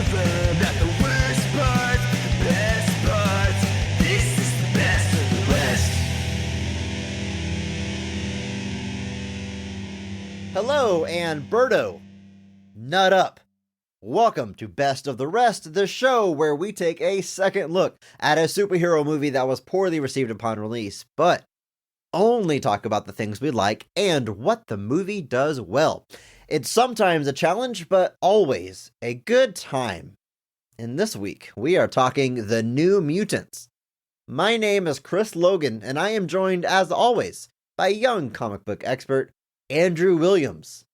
them, not the worst parts, the best parts. This is the best of the rest. Hello, and Birdo. Nut up. Welcome to Best of the Rest, the show where we take a second look at a superhero movie that was poorly received upon release, but only talk about the things we like and what the movie does well. It's sometimes a challenge, but always a good time. And this week, we are talking The New Mutants. My name is Chris Logan, and I am joined, as always, by young comic book expert Andrew Williams.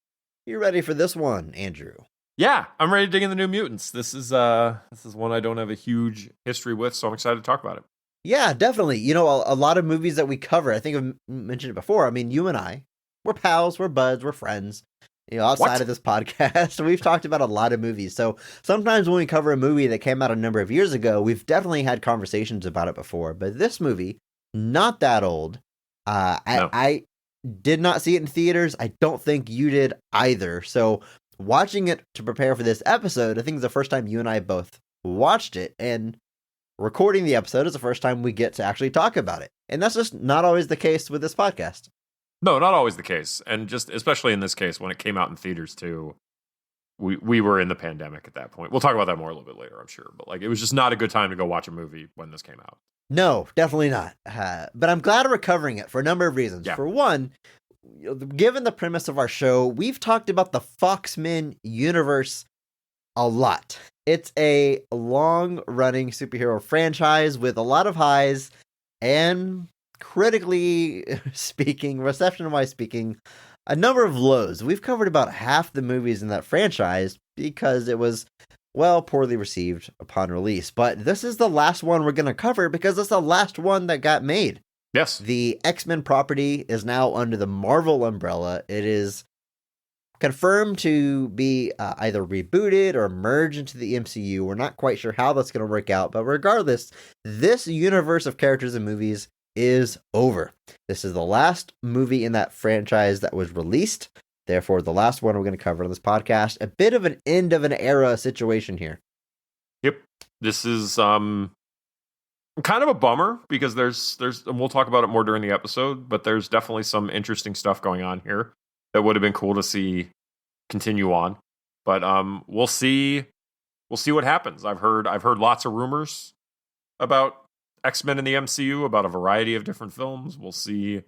You ready for this one, Andrew? Yeah, I'm ready to dig in The New Mutants. This is one I don't have a huge history with, so I'm excited to talk about it. Yeah, definitely. You know, a lot of movies that we cover, I think I've mentioned it before. I mean, you and I, we're pals, we're buds, we're friends. You know, outside of this podcast, we've talked about a lot of movies. So sometimes when we cover a movie that came out a number of years ago, we've definitely had conversations about it before. But this movie, not that old. No. I did not see it in theaters. I don't think you did either. So watching it to prepare for this episode, I think it's the first time you and I both watched it, and recording the episode is the first time we get to actually talk about it. And that's just not always the case with this podcast. No, not always the case. And just especially in this case, when it came out in theaters too, we were in the pandemic at that point. We'll talk about that more a little bit later, I'm sure. But like, it was just not a good time to go watch a movie when this came out. No, definitely not. But I'm glad we're covering it for a number of reasons. Yeah. For one, given the premise of our show, we've talked about the Watchmen universe a lot. It's a long-running superhero franchise with a lot of highs and, critically speaking, reception-wise speaking, a number of lows. We've covered about half the movies in that franchise because it was, well, poorly received upon release. But this is the last one we're going to cover because it's the last one that got made. Yes. The X-Men property is now under the Marvel umbrella. It is confirmed to be either rebooted or merged into the MCU. We're not quite sure how that's going to work out, but regardless, this universe of characters and movies is over. This is the last movie in that franchise that was released. Therefore, the last one we're going to cover on this podcast. A bit of an end of an era situation here. Yep. This is kind of a bummer because there's and we'll talk about it more during the episode, but there's definitely some interesting stuff going on here that would have been cool to see continue on. But we'll see what happens. I've heard lots of rumors about X-Men in the MCU, about a variety of different films. We'll see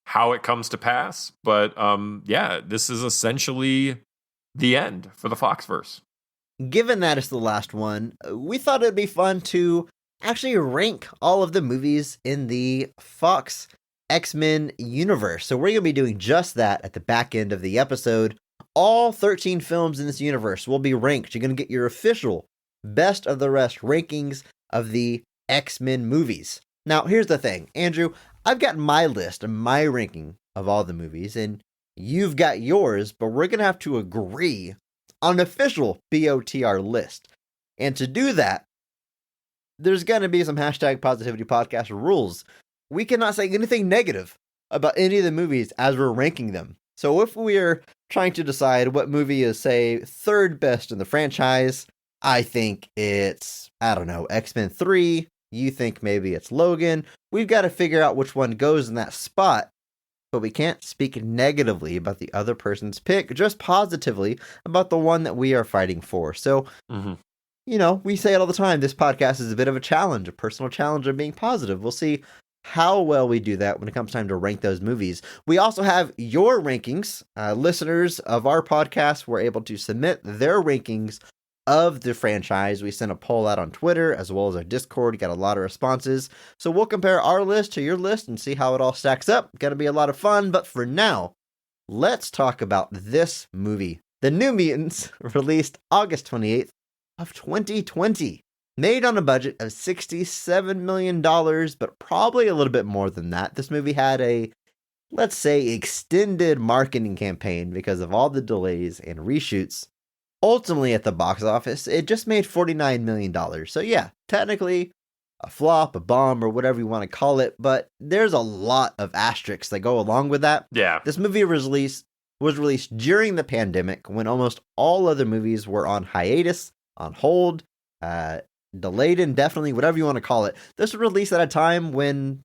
how it comes to pass. But yeah, this is essentially the end for the Foxverse. Given that it's the last one, we thought it'd be fun to actually rank all of the movies in the Fox X-Men universe. So we're going to be doing just that at the back end of the episode. All 13 films in this universe will be ranked. You're going to get your official Best of the Rest rankings of the X-Men movies. Now, here's the thing, Andrew, I've got my list and my ranking of all the movies, and you've got yours, but we're going to have to agree on an official BOTR list. And to do that, there's going to be some hashtag positivity podcast rules. We cannot say anything negative about any of the movies as we're ranking them. So if we're trying to decide what movie is, say, third best in the franchise, I think it's, I don't know, X-Men 3. You think maybe it's Logan. We've got to figure out which one goes in that spot. But we can't speak negatively about the other person's pick, just positively about the one that we are fighting for. So, you know, we say it all the time. This podcast is a bit of a challenge, a personal challenge of being positive. We'll see how well we do that when it comes time to rank those movies. We also have your rankings. Listeners of our podcast were able to submit their rankings of the franchise. We sent a poll out on Twitter as well as our Discord. Got a lot of responses. So we'll compare our list to your list and see how it all stacks up. Gonna be a lot of fun. But for now, let's talk about this movie. The New Mutants, released August 28th of 2020. Made on a budget of $67 million, but probably a little bit more than that. This movie had a, let's say, extended marketing campaign because of all the delays and reshoots. Ultimately, at the box office, it just made $49 million. So yeah, technically a flop, a bomb, or whatever you want to call it, but there's a lot of asterisks that go along with that. Yeah. This movie was released during the pandemic when almost all other movies were on hiatus. on hold, delayed indefinitely, whatever you want to call it. This was released at a time when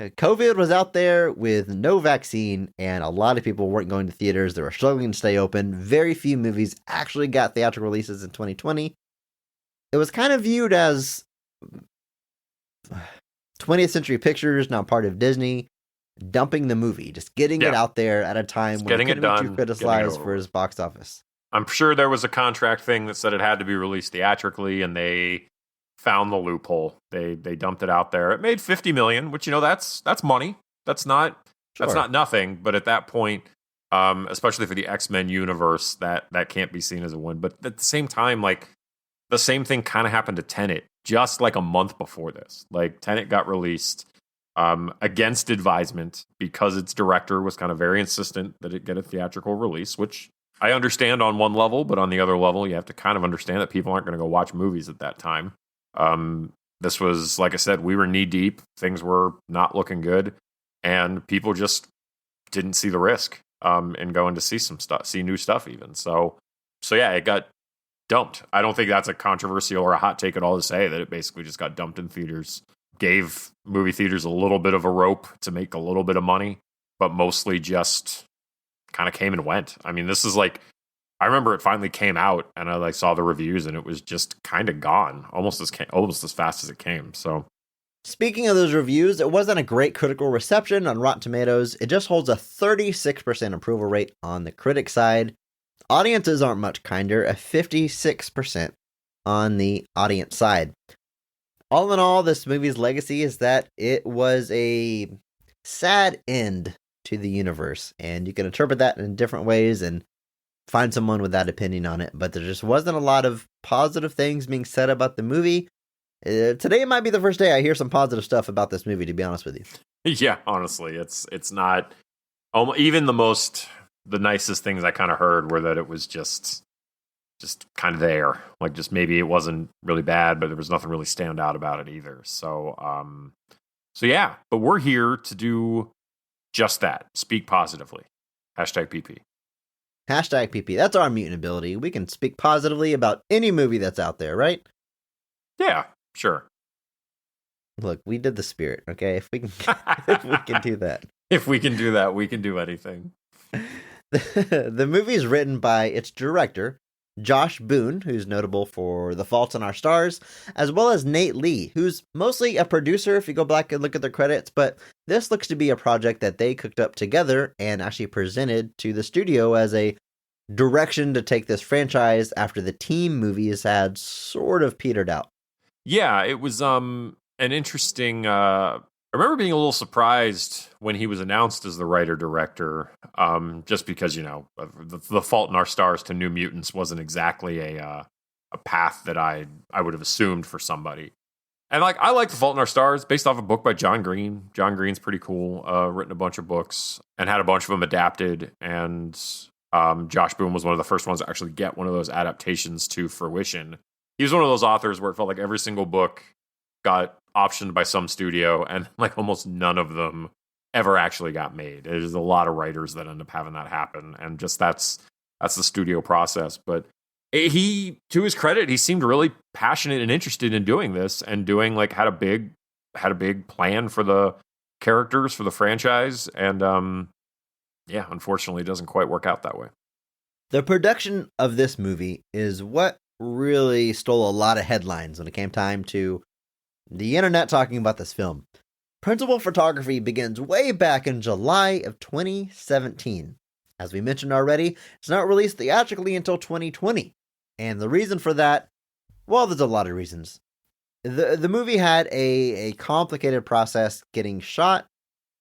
COVID was out there with no vaccine, and a lot of people weren't going to theaters. They were struggling to stay open. Very few movies actually got theatrical releases in 2020. It was kind of viewed as 20th Century Pictures, now part of Disney, dumping the movie, just getting it out there at a time when it couldn't be too criticized for his box office. I'm sure there was a contract thing that said it had to be released theatrically, and they found the loophole. They dumped it out there. It made $50 million, which, that's money. That's not nothing. But at that point, especially for the X-Men universe, that can't be seen as a win. But at the same time, like, the same thing kind of happened to Tenet just like a month before this. Like, Tenet got released against advisement because its director was kind of very insistent that it get a theatrical release, which I understand on one level, but on the other level, you have to kind of understand that people aren't going to go watch movies at that time. This was, like I said, we were knee deep. Things were not looking good, and people just didn't see the risk in going to see some stuff, see new stuff even. So yeah, it got dumped. I don't think that's a controversial or a hot take at all to say that it basically just got dumped in theaters. Gave movie theaters a little bit of a rope to make a little bit of money, but mostly just kind of came and went. I mean, this is like, I remember it finally came out and I saw the reviews and it was just kind of gone almost as fast as it came. So speaking of those reviews, it wasn't a great critical reception on Rotten Tomatoes. It just holds a 36% approval rate on the critic side. Audiences aren't much kinder, a 56% on the audience side. All in all, this movie's legacy is that it was a sad end to the universe, and you can interpret that in different ways and find someone with that opinion on it, but there just wasn't a lot of positive things being said about the movie. Today might be the first day I hear some positive stuff about this movie, to be honest with you. Yeah, honestly, it's not even the nicest things I kind of heard were that it was just kind of there. Like, just maybe it wasn't really bad, but there was nothing really stand out about it either. So yeah, but we're here to do just that. Speak positively. #PP. #PP. That's our mutant ability. We can speak positively about any movie that's out there, right? Yeah, sure. Look, we did the spirit, okay? If we can, if we can do that. If we can do that, we can do anything. The movie is written by its director, Josh Boone, who's notable for The Fault in Our Stars, as well as Nate Lee, who's mostly a producer if you go back and look at their credits, but this looks to be a project that they cooked up together and actually presented to the studio as a direction to take this franchise after the team movies had sort of petered out. Yeah, it was an interesting... I remember being a little surprised when he was announced as the writer-director, just because, the Fault in Our Stars to New Mutants wasn't exactly a path that I would have assumed for somebody. And I like The Fault in Our Stars, based off a book by John Green. John Green's pretty cool, written a bunch of books and had a bunch of them adapted. And Josh Boone was one of the first ones to actually get one of those adaptations to fruition. He was one of those authors where it felt like every single book got optioned by some studio, and almost none of them ever actually got made. There's a lot of writers that end up having that happen, and just that's the studio process. But he, to his credit, he seemed really passionate and interested in doing this, and had a big plan for the characters, for the franchise, and unfortunately, it doesn't quite work out that way. The production of this movie is what really stole a lot of headlines when it came time to the internet talking about this film. Principal photography begins way back in July of 2017. As we mentioned already, it's not released theatrically until 2020. And the reason for that, well, there's a lot of reasons. The movie had a complicated process getting shot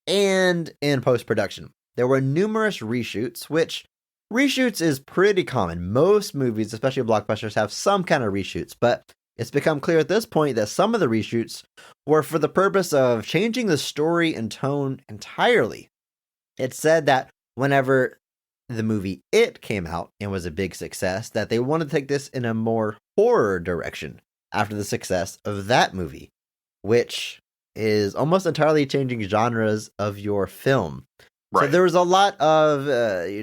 and in post-production. There were numerous reshoots, which reshoots is pretty common. Most movies, especially blockbusters, have some kind of reshoots, but it's become clear at this point that some of the reshoots were for the purpose of changing the story and tone entirely. It's said that whenever the movie It came out and was a big success, that they wanted to take this in a more horror direction after the success of that movie, which is almost entirely changing genres of your film. Right. So there was a lot of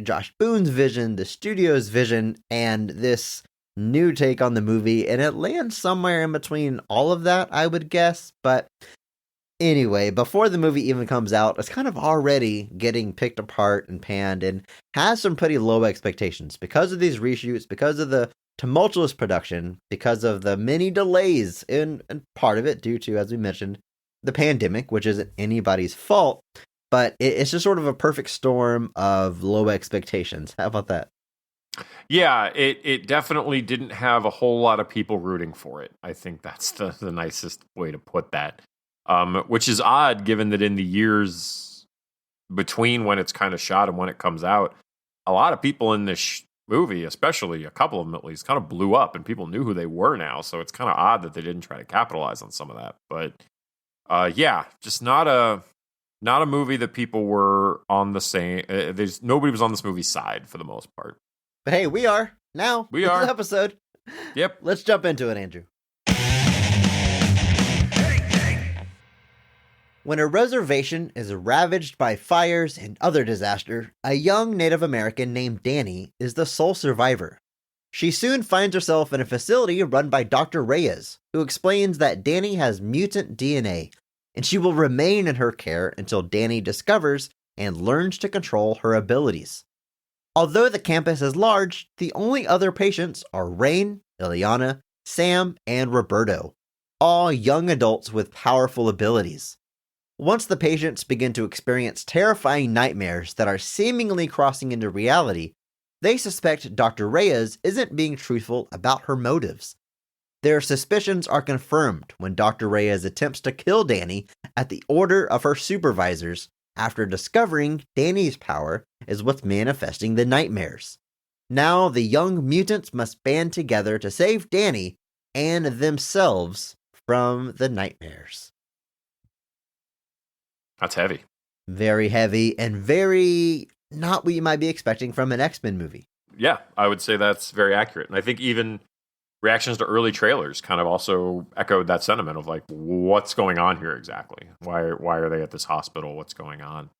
Josh Boone's vision, the studio's vision, and this new take on the movie, and it lands somewhere in between all of that, I would guess. But anyway, before the movie even comes out, it's kind of already getting picked apart and panned and has some pretty low expectations because of these reshoots, because of the tumultuous production, because of the many delays in part of it due to, as we mentioned, the pandemic, which isn't anybody's fault, but it's just sort of a perfect storm of low expectations. How about that? Yeah, it definitely didn't have a whole lot of people rooting for it. I think that's the nicest way to put that. Which is odd given that in the years between when it's kind of shot and when it comes out, a lot of people in this movie, especially a couple of them at least, kind of blew up and people knew who they were now. So it's kind of odd that they didn't try to capitalize on some of that. But yeah, just not a movie that people were on the same. Nobody was on this movie's side for the most part. But hey, we are now. We are. This episode. Yep. Let's jump into it, Andrew. When a reservation is ravaged by fires and other disaster, a young Native American named Danny is the sole survivor. She soon finds herself in a facility run by Dr. Reyes, who explains that Danny has mutant DNA, and she will remain in her care until Danny discovers and learns to control her abilities. Although the campus is large, the only other patients are Rain, Ileana, Sam, and Roberto, all young adults with powerful abilities. Once the patients begin to experience terrifying nightmares that are seemingly crossing into reality, they suspect Dr. Reyes isn't being truthful about her motives. Their suspicions are confirmed when Dr. Reyes attempts to kill Danny at the order of her supervisors after discovering Danny's power is what's manifesting the nightmares. Now the young mutants must band together to save Danny and themselves from the nightmares. That's heavy. Very heavy and very not what you might be expecting from an X-Men movie. Yeah, I would say that's very accurate. And I think even reactions to early trailers kind of also echoed that sentiment of like, what's going on here exactly? Why are they at this hospital? What's going on?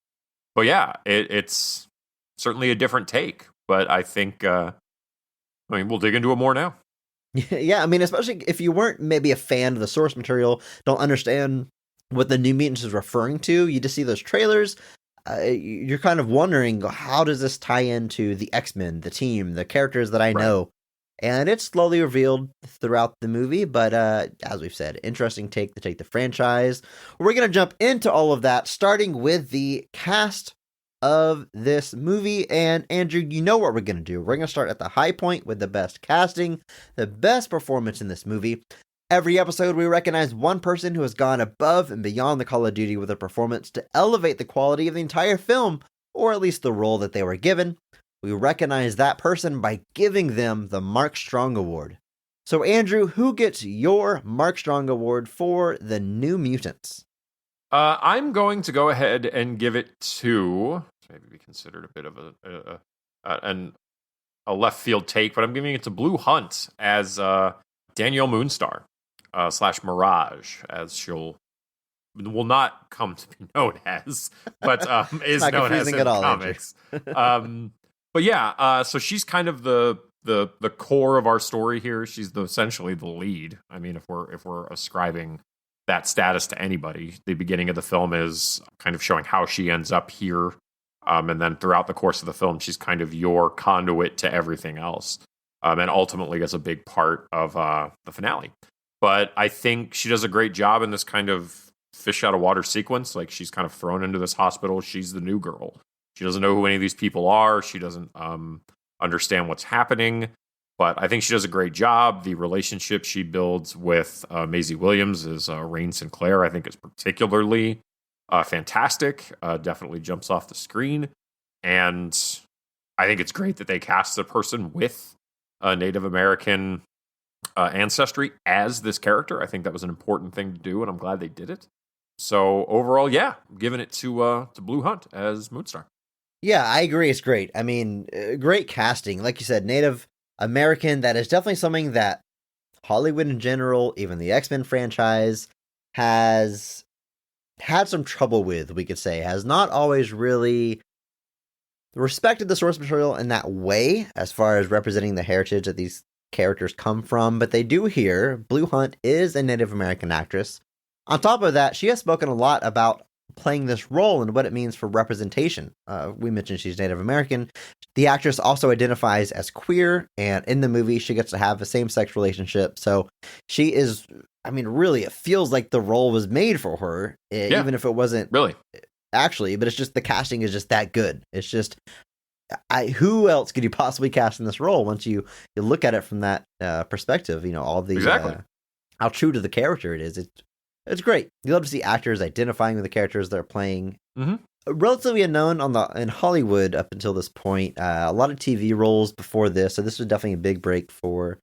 But yeah, it's certainly a different take. But I think, we'll dig into it more now. Yeah, I mean, especially if you weren't maybe a fan of the source material, don't understand what the New Mutants is referring to, you just see those trailers, you're kind of wondering, how does this tie into the X-Men, the team, the characters that I know? And it's slowly revealed throughout the movie, but as we've said, interesting take to take the franchise. We're going to jump into all of that, starting with the cast of this movie. And Andrew, you know what we're going to do. We're going to start at the high point with the best casting, the best performance in this movie. Every episode, we recognize one person who has gone above and beyond the call of duty with a performance to elevate the quality of the entire film, or at least the role that they were given. We recognize that person by giving them the Mark Strong Award. So, Andrew, who gets your Mark Strong Award for the New Mutants? I'm going to go ahead and give it to, maybe be considered a bit of a left field take, but I'm giving it to Blue Hunt as Danielle Moonstar / Mirage, as she'll will not come to be known as, but is known as in the comics. But yeah, so she's kind of the core of our story here. She's essentially the lead. I mean, if we're ascribing that status to anybody, the beginning of the film is kind of showing how she ends up here, and then throughout the course of the film, she's kind of your conduit to everything else, and ultimately gets a big part of the finale. But I think she does a great job in this kind of fish out of water sequence. Like, she's kind of thrown into this hospital. She's the new girl. She doesn't know who any of these people are. She doesn't understand what's happening. But I think she does a great job. The relationship she builds with Maisie Williams as Rain Sinclair, I think, is particularly fantastic. Definitely jumps off the screen. And I think it's great that they cast a person with Native American ancestry as this character. I think that was an important thing to do, and I'm glad they did it. So overall, yeah, I'm giving it to Blue Hunt as Moonstar. Yeah, I agree. It's great. I mean, great casting. Like you said, Native American, that is definitely something that Hollywood in general, even the X-Men franchise, has had some trouble with, we could say. Has not always really respected the source material in that way, as far as representing the heritage of these characters come from, but they do here. Blue Hunt is a Native American actress. On top of that, she has spoken a lot about playing this role and what it means for representation. We mentioned she's Native American. The actress also identifies as queer, and in the movie, she gets to have a same-sex relationship. So she is, I mean, really, it feels like the role was made for her, even if it wasn't really actually. But it's just the casting is just that good. It's just, who else could you possibly cast in this role once you look at it from that perspective? You know, all the how true to the character it is. It's great. You love to see actors identifying with the characters they're playing. Mm-hmm. Relatively unknown in Hollywood up until this point. A lot of TV roles before this, so this was definitely a big break for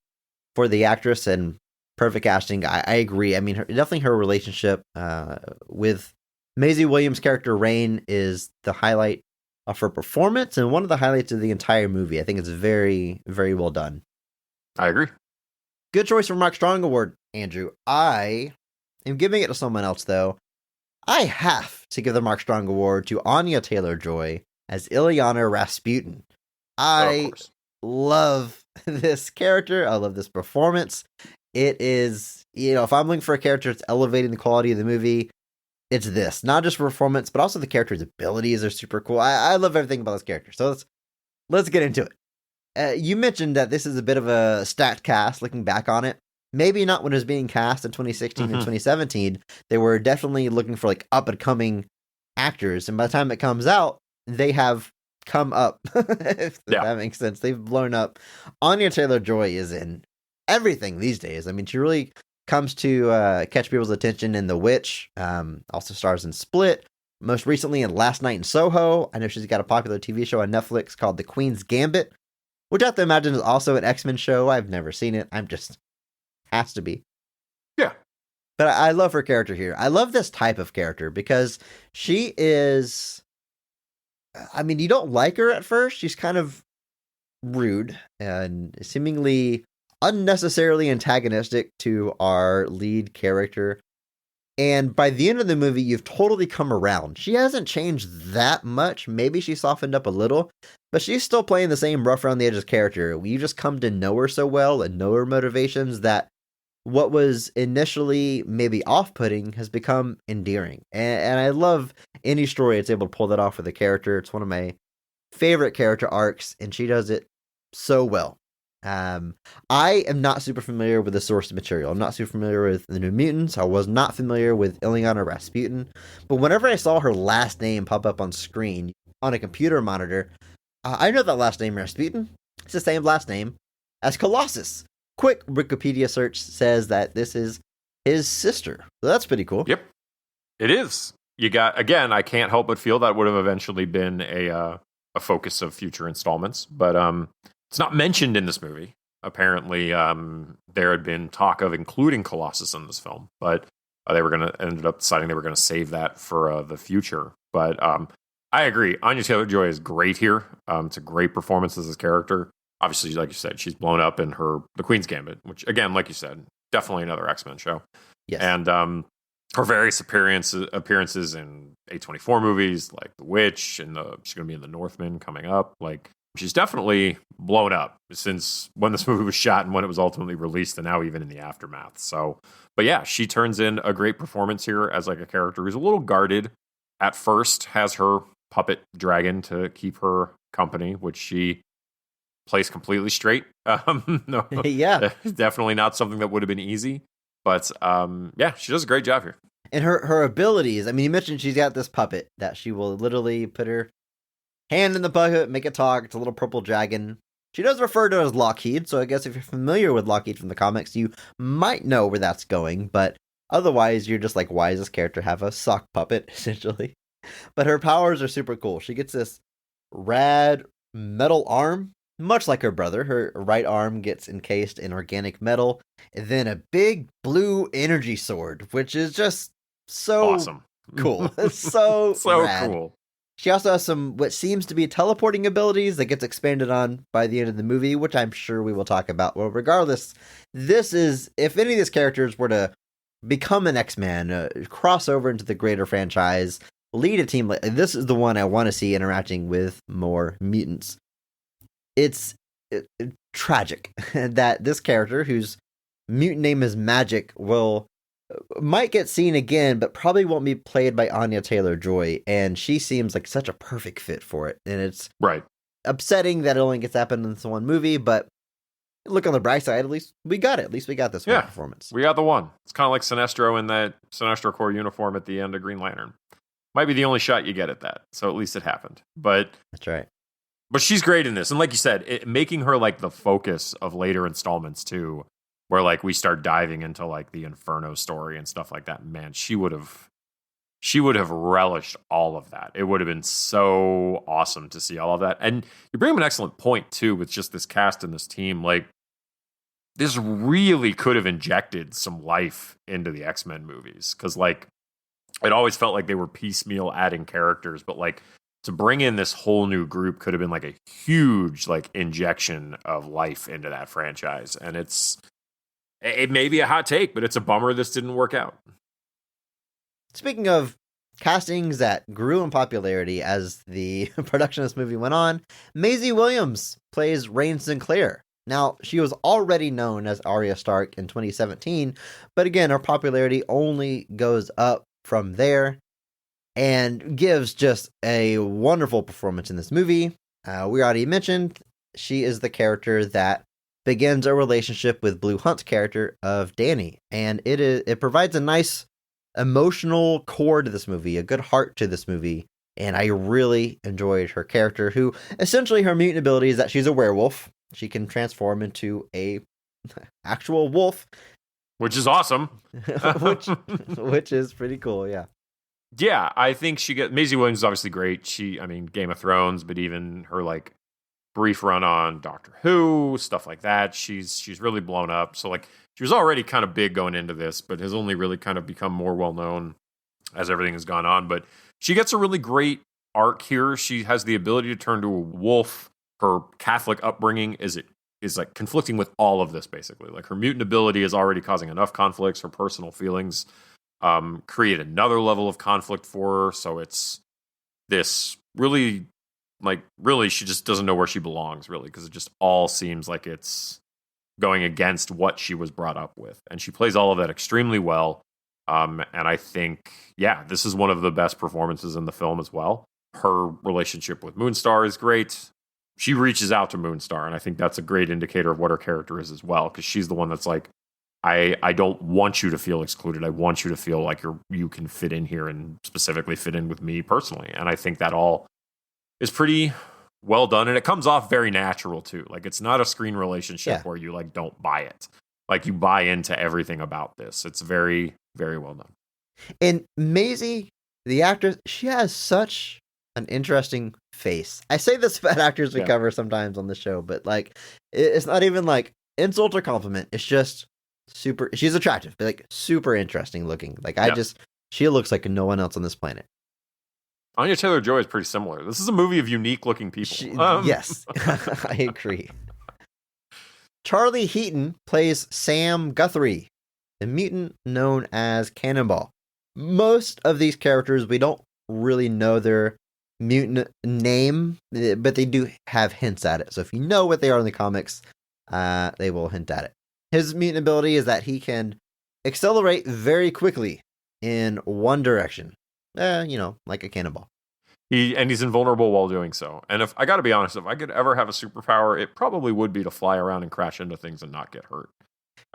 the actress, and perfect casting. I agree. I mean, definitely her relationship with Maisie Williams' character Rain is the highlight of her performance, and one of the highlights of the entire movie. I think it's very, very well done. I agree. Good choice for Mark Strong Award, Andrew. I am giving it to someone else, though. I have to give the Mark Strong Award to Anya Taylor-Joy as Ilyana Rasputin. I love this character. I love this performance. It is, if I'm looking for a character that's elevating the quality of the movie, it's this. Not just performance, but also the character's abilities are super cool. I love everything about this character. So let's get into it. You mentioned that this is a bit of a stacked cast looking back on it. Maybe not when it was being cast in 2016 and 2017. They were definitely looking for like up-and-coming actors. And by the time it comes out, they have come up. If that makes sense. They've blown up. Anya Taylor-Joy is in everything these days. I mean, she really comes to catch people's attention in The Witch. Also stars in Split. Most recently in Last Night in Soho. I know she's got a popular TV show on Netflix called The Queen's Gambit, which I have to imagine is also an X-Men show. I've never seen it. Has to be. Yeah. But I love her character here. I love this type of character because she is, I mean, you don't like her at first. She's kind of rude and seemingly unnecessarily antagonistic to our lead character. And by the end of the movie, you've totally come around. She hasn't changed that much. Maybe she softened up a little, but she's still playing the same rough around the edges character. You just come to know her so well and know her motivations that what was initially maybe off-putting has become endearing. And I love any story that's able to pull that off with a character. It's one of my favorite character arcs, and she does it so well. I am not super familiar with the source material. I'm not super familiar with the New Mutants. I was not familiar with Ilyana Rasputin. But whenever I saw her last name pop up on screen on a computer monitor, I know that last name, Rasputin. It's the same last name as Colossus. Quick Wikipedia search says that this is his sister. So that's pretty cool. Yep, it is. You got, again, I can't help but feel that would have eventually been a focus of future installments, but it's not mentioned in this movie. Apparently, there had been talk of including Colossus in this film, but they were ended up deciding they were going to save that for the future. But I agree. Anya Taylor-Joy is great here. It's a great performance as this character. Obviously, like you said, she's blown up in The Queen's Gambit, which, again, like you said, definitely another X-Men show. Yes. And her various appearances in A24 movies, like The Witch, and she's going to be in The Northman coming up. Like, she's definitely blown up since when this movie was shot and when it was ultimately released, and now even in the aftermath. So, but yeah, she turns in a great performance here as like a character who's a little guarded at first, has her puppet dragon to keep her company, which she plays completely straight. No, yeah, definitely not something that would have been easy, but yeah, she does a great job here. And her abilities, I mean, you mentioned she's got this puppet that she will literally put her hand in the bucket, make it talk. It's a little purple dragon. She does refer to it as Lockheed, so I guess if you're familiar with Lockheed from the comics, you might know where that's going, but otherwise, you're just like, why does this character have a sock puppet, essentially? But her powers are super cool. She gets this rad metal arm, much like her brother. Her right arm gets encased in organic metal, and then a big blue energy sword, which is just so awesome. Cool. It's so rad. Cool. She also has some what seems to be teleporting abilities that gets expanded on by the end of the movie, which I'm sure we will talk about. Well, regardless, this is, if any of these characters were to become an X-Man, cross over into the greater franchise, lead a team, this is the one I want to see interacting with more mutants. It's tragic that this character, whose mutant name is Magic, might get seen again, but probably won't be played by Anya Taylor-Joy, and she seems like such a perfect fit for it. And it's Right. upsetting that it only gets happened in this one movie, but look on the bright side, at least we got it. At least we got this one performance. We got the one. It's kind of like Sinestro in that Sinestro Corps uniform at the end of Green Lantern. Might be the only shot you get at that, so at least it happened. But that's right. But she's great in this, and like you said, making her like the focus of later installments too, where like we start diving into like the Inferno story and stuff like that. Man, she would have relished all of that. It would have been so awesome to see all of that. And you bring up an excellent point too with just this cast and this team. Like, this really could have injected some life into the X-Men movies, because like it always felt like they were piecemeal adding characters, but like to bring in this whole new group could have been like a huge like injection of life into that franchise. And it may be a hot take, but it's a bummer this didn't work out. Speaking of castings that grew in popularity as the production of this movie went on, Maisie Williams plays Rain Sinclair. Now, she was already known as Arya Stark in 2017, but again, her popularity only goes up from there and gives just a wonderful performance in this movie. We already mentioned she is the character that begins a relationship with Blue Hunt's character of Danny, and it provides a nice emotional core to this movie, a good heart to this movie, and I really enjoyed her character, who essentially her mutant ability is that she's a werewolf. She can transform into a actual wolf, which is awesome. which is pretty cool, yeah. Yeah, I think Maisie Williams is obviously great. Game of Thrones, but even her like brief run on Doctor Who, stuff like that, she's really blown up. So like she was already kind of big going into this, but has only really kind of become more well known as everything has gone on. But she gets a really great arc here. She has the ability to turn to a wolf. Her Catholic upbringing is like conflicting with all of this, basically. Like her mutant ability is already causing enough conflicts. Her personal feelings create another level of conflict for her. So it's this really she just doesn't know where she belongs, really, because it just all seems like it's going against what she was brought up with. And she plays all of that extremely well. And I think, this is one of the best performances in the film as well. Her relationship with Moonstar is great. She reaches out to Moonstar, and I think that's a great indicator of what her character is as well, because she's the one that's like, I don't want you to feel excluded. I want you to feel like you can fit in here and specifically fit in with me personally. And I think that all is pretty well done, and it comes off very natural too. Like, it's not a screen relationship where you like don't buy it. Like, you buy into everything about this. It's very, very well done. And Maisie, the actress, she has such an interesting face. I say this about actors we cover sometimes on the show, but like, it's not even like insult or compliment. It's just super. She's attractive, but like super interesting looking. Like she looks like no one else on this planet. Anya Taylor-Joy is pretty similar. This is a movie of unique looking people. Yes, I agree. Charlie Heaton plays Sam Guthrie, the mutant known as Cannonball. Most of these characters, we don't really know their mutant name, but they do have hints at it. So if you know what they are in the comics, they will hint at it. His mutant ability is that he can accelerate very quickly in one direction. Like a cannonball. He's invulnerable while doing so. And if I got to be honest, if I could ever have a superpower, it probably would be to fly around and crash into things and not get hurt.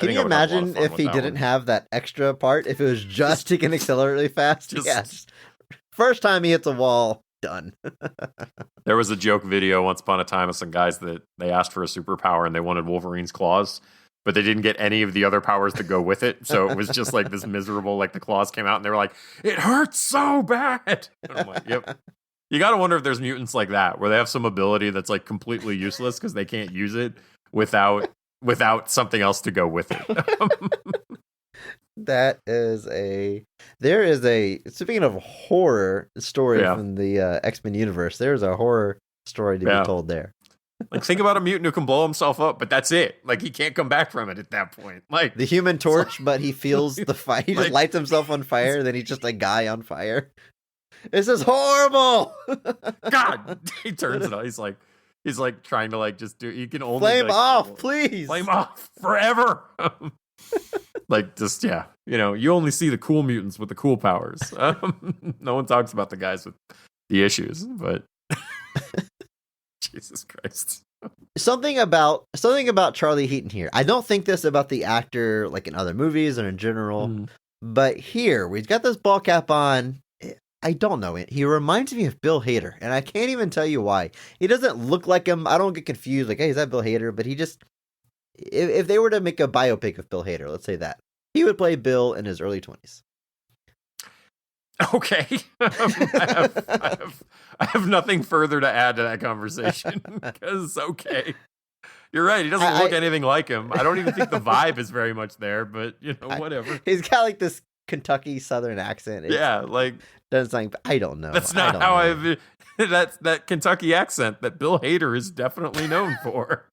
Can you imagine if he didn't have that extra part? If it was just he can accelerate really fast? Yes. First time he hits a wall, done. There was a joke video once upon a time of some guys that they asked for a superpower and they wanted Wolverine's claws, but they didn't get any of the other powers to go with it. So it was just like this miserable, like the claws came out and they were like, it hurts so bad. And I'm like, yep. You got to wonder if there's mutants like that, where they have some ability that's like completely useless because they can't use it without something else to go with it. There is a, speaking of horror story from the X-Men universe, there's a horror story to be told there. Like, think about a mutant who can blow himself up, but that's it. Like, he can't come back from it at that point. Like the Human Torch, but he feels the fire. He just lights himself on fire, then he's just a guy on fire. This is horrible. God, he turns it on. He's like, He's like trying to like just do. You can only Flame like, off, please. flame off forever. Like just yeah, you only see the cool mutants with the cool powers. No one talks about the guys with the issues, but Jesus Christ. Something about Charlie Heaton here. I don't think this about the actor like in other movies or in general, but here we've got this ball cap on. I don't know it. He reminds me of Bill Hader, and I can't even tell you why. He doesn't look like him. I don't get confused. Like, hey, is that Bill Hader? But he just, if they were to make a biopic of Bill Hader, let's say that he would play Bill in his early 20s. Okay. I have nothing further to add to that conversation because okay. You're right. He doesn't look anything like him. I don't even think the vibe is very much there, but whatever. He's got like this Kentucky Southern accent. Yeah, like does something. I don't know. That's not how I've. That's that Kentucky accent that Bill Hader is definitely known for.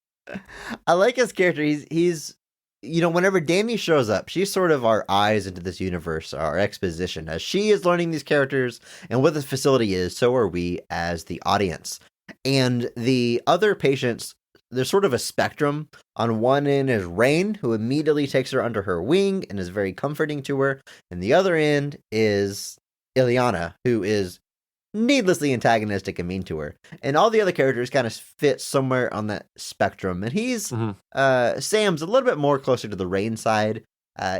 I like his character. He's whenever Danny shows up, she's sort of our eyes into this universe, our exposition. As she is learning these characters and what this facility is, so are we as the audience. And the other patients, there's sort of a spectrum. On one end is Rain, who immediately takes her under her wing and is very comforting to her. And the other end is Ileana, who is needlessly antagonistic and mean to her. And all the other characters kind of fit somewhere on that spectrum. And he's, Sam's a little bit more closer to the Rain side.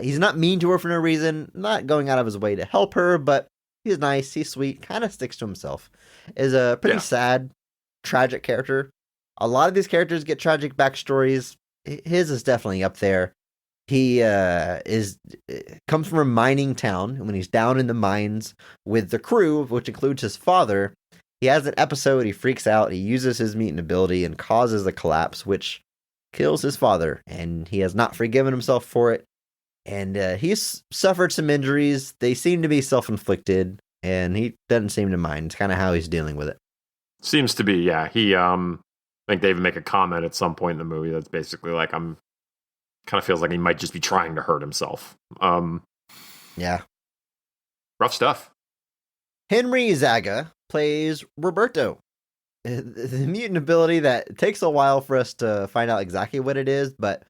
He's not mean to her for no reason, not going out of his way to help her, but he's nice, he's sweet, kind of sticks to himself. Is a pretty sad, tragic character. A lot of these characters get tragic backstories. His is definitely up there. He comes from a mining town, and when he's down in the mines with the crew, which includes his father, he has an episode, he freaks out, he uses his mutant ability and causes a collapse, which kills his father, and he has not forgiven himself for it, and he's suffered some injuries. They seem to be self-inflicted, and he doesn't seem to mind. It's kind of how he's dealing with it. Seems to be, yeah. He, I think they even make a comment at some point in the movie that's basically like, kind of feels like he might just be trying to hurt himself. Yeah. Rough stuff. Henry Zaga plays Roberto. The mutant ability that takes a while for us to find out exactly what it is, but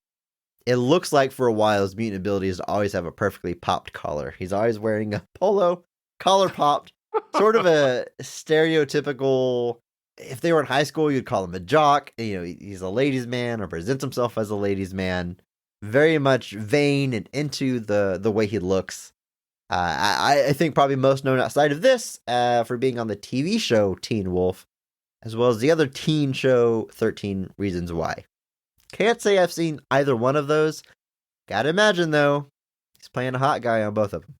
it looks like for a while his mutant ability is to always have a perfectly popped collar. He's always wearing a polo, collar popped, sort of a stereotypical, if they were in high school, you'd call him a jock. He's a ladies' man or presents himself as a ladies' man. Very much vain and into the way he looks. I think probably most known outside of this for being on the TV show Teen Wolf, as well as the other teen show 13 Reasons Why. Can't say I've seen either one of those. Gotta imagine, though, he's playing a hot guy on both of them.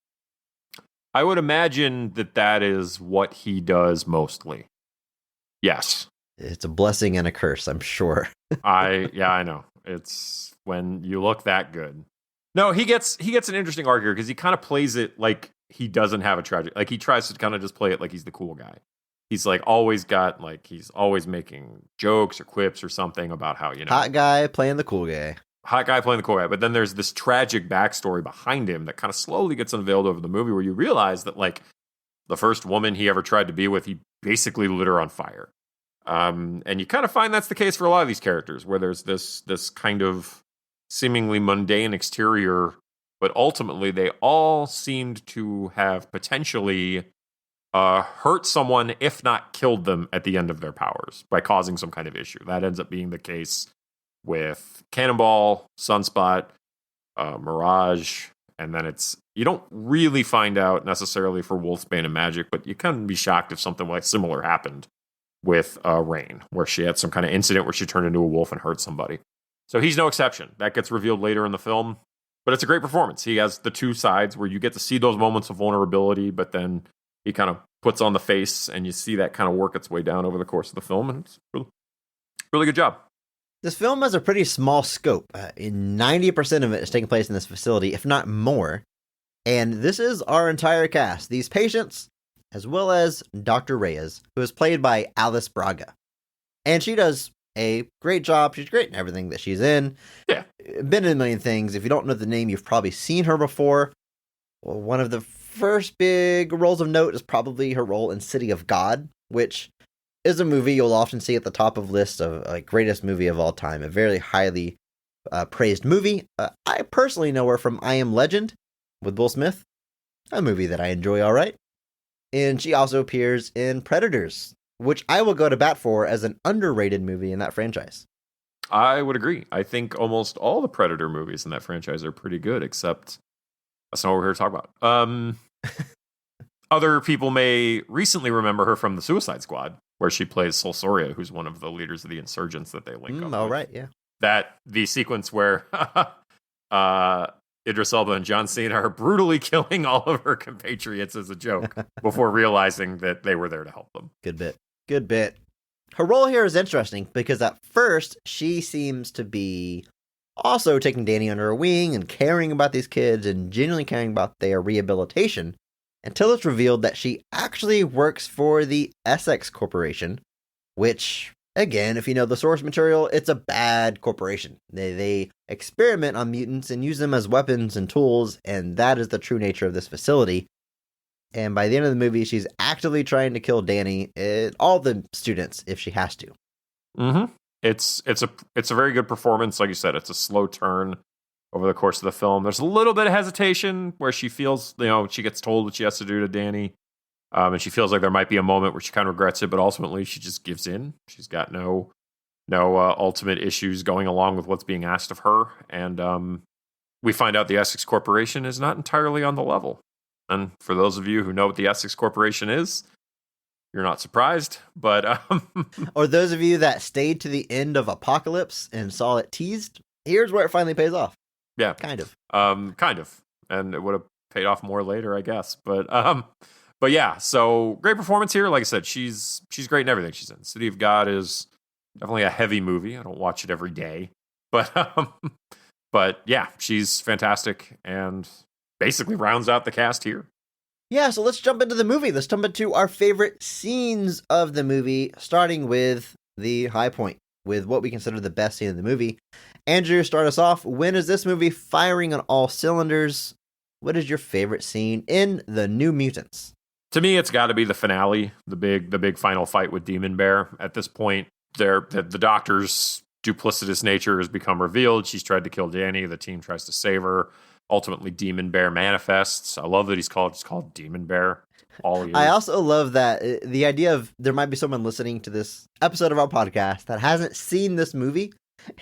I would imagine that is what he does mostly. Yes. It's a blessing and a curse, I'm sure. I know. It's when you look that good. No, he gets an interesting arc here because he kind of plays it like he doesn't have a tragic. Like he tries to kind of just play it like he's the cool guy. He's like always got like he's always making jokes or quips or something about how hot guy playing the cool guy. Hot guy playing the cool guy. But then there's this tragic backstory behind him that kind of slowly gets unveiled over the movie where you realize that like the first woman he ever tried to be with, he basically lit her on fire. And you kind of find that's the case for a lot of these characters, where there's this kind of seemingly mundane exterior, but ultimately they all seemed to have potentially hurt someone, if not killed them at the end of their powers by causing some kind of issue. That ends up being the case with Cannonball, Sunspot, Mirage, and then you don't really find out necessarily for Wolfsbane and Magic, but you can be shocked if something like similar happened with Rain, where she had some kind of incident where she turned into a wolf and hurt somebody. So he's no exception. That gets revealed later in the film, but it's a great performance. He has the two sides where you get to see those moments of vulnerability, but then he kind of puts on the face and you see that kind of work its way down over the course of the film, and it's really, really good job. This film has a pretty small scope. 90% of it is taking place in this facility, if not more. And this is our entire cast. These patients, as well as Dr. Reyes, who is played by Alice Braga. And she does a great job. She's great in everything that she's in. Yeah. Been in a million things. If you don't know the name, you've probably seen her before. Well, one of the first big roles of note is probably her role in City of God, which is a movie you'll often see at the top of lists of like greatest movie of all time. A very highly praised movie. I personally know her from I Am Legend with Will Smith, a movie that I enjoy all right. And she also appears in Predators, which I will go to bat for as an underrated movie in that franchise. I would agree. I think almost all the Predator movies in that franchise are pretty good, except that's not what we're here to talk about. Other people may recently remember her from the Suicide Squad, where she plays Sol Soria, who's one of the leaders of the insurgents that they link up All with. right, yeah. That the sequence where Idris Elba and John Cena are brutally killing all of her compatriots as a joke before realizing that they were there to help them. Good bit. Good bit. Her role here is interesting because at first she seems to be also taking Danny under her wing and caring about these kids and genuinely caring about their rehabilitation until it's revealed that she actually works for the Essex Corporation, which, again, if you know the source material, it's a bad corporation. They experiment on mutants and use them as weapons and tools, and that is the true nature of this facility. And by the end of the movie, she's actively trying to kill Danny and all the students if she has to. Mm-hmm. It's a very good performance. Like you said, it's a slow turn over the course of the film. There's a little bit of hesitation where she feels, she gets told what she has to do to Danny. And she feels like there might be a moment where she kind of regrets it, but ultimately she just gives in. She's got no ultimate issues going along with what's being asked of her. And we find out the Essex Corporation is not entirely on the level. And for those of you who know what the Essex Corporation is, you're not surprised. But or those of you that stayed to the end of Apocalypse and saw it teased, here's where it finally pays off. Yeah, kind of. And it would have paid off more later, I guess. But yeah, so great performance here. Like I said, she's great in everything she's in. City of God is definitely a heavy movie. I don't watch it every day, but yeah, she's fantastic and basically rounds out the cast here. Yeah, so let's jump into the movie. Let's jump into our favorite scenes of the movie, starting with the high point, with what we consider the best scene of the movie. Andrew, start us off. When is this movie firing on all cylinders? What is your favorite scene in The New Mutants? To me, it's got to be the finale, the big final fight with Demon Bear. At this point, the Doctor's duplicitous nature has become revealed. She's tried to kill Danny. The team tries to save her. Ultimately, Demon Bear manifests. I love that he's called Demon Bear. All years. I also love that the idea of there might be someone listening to this episode of our podcast that hasn't seen this movie.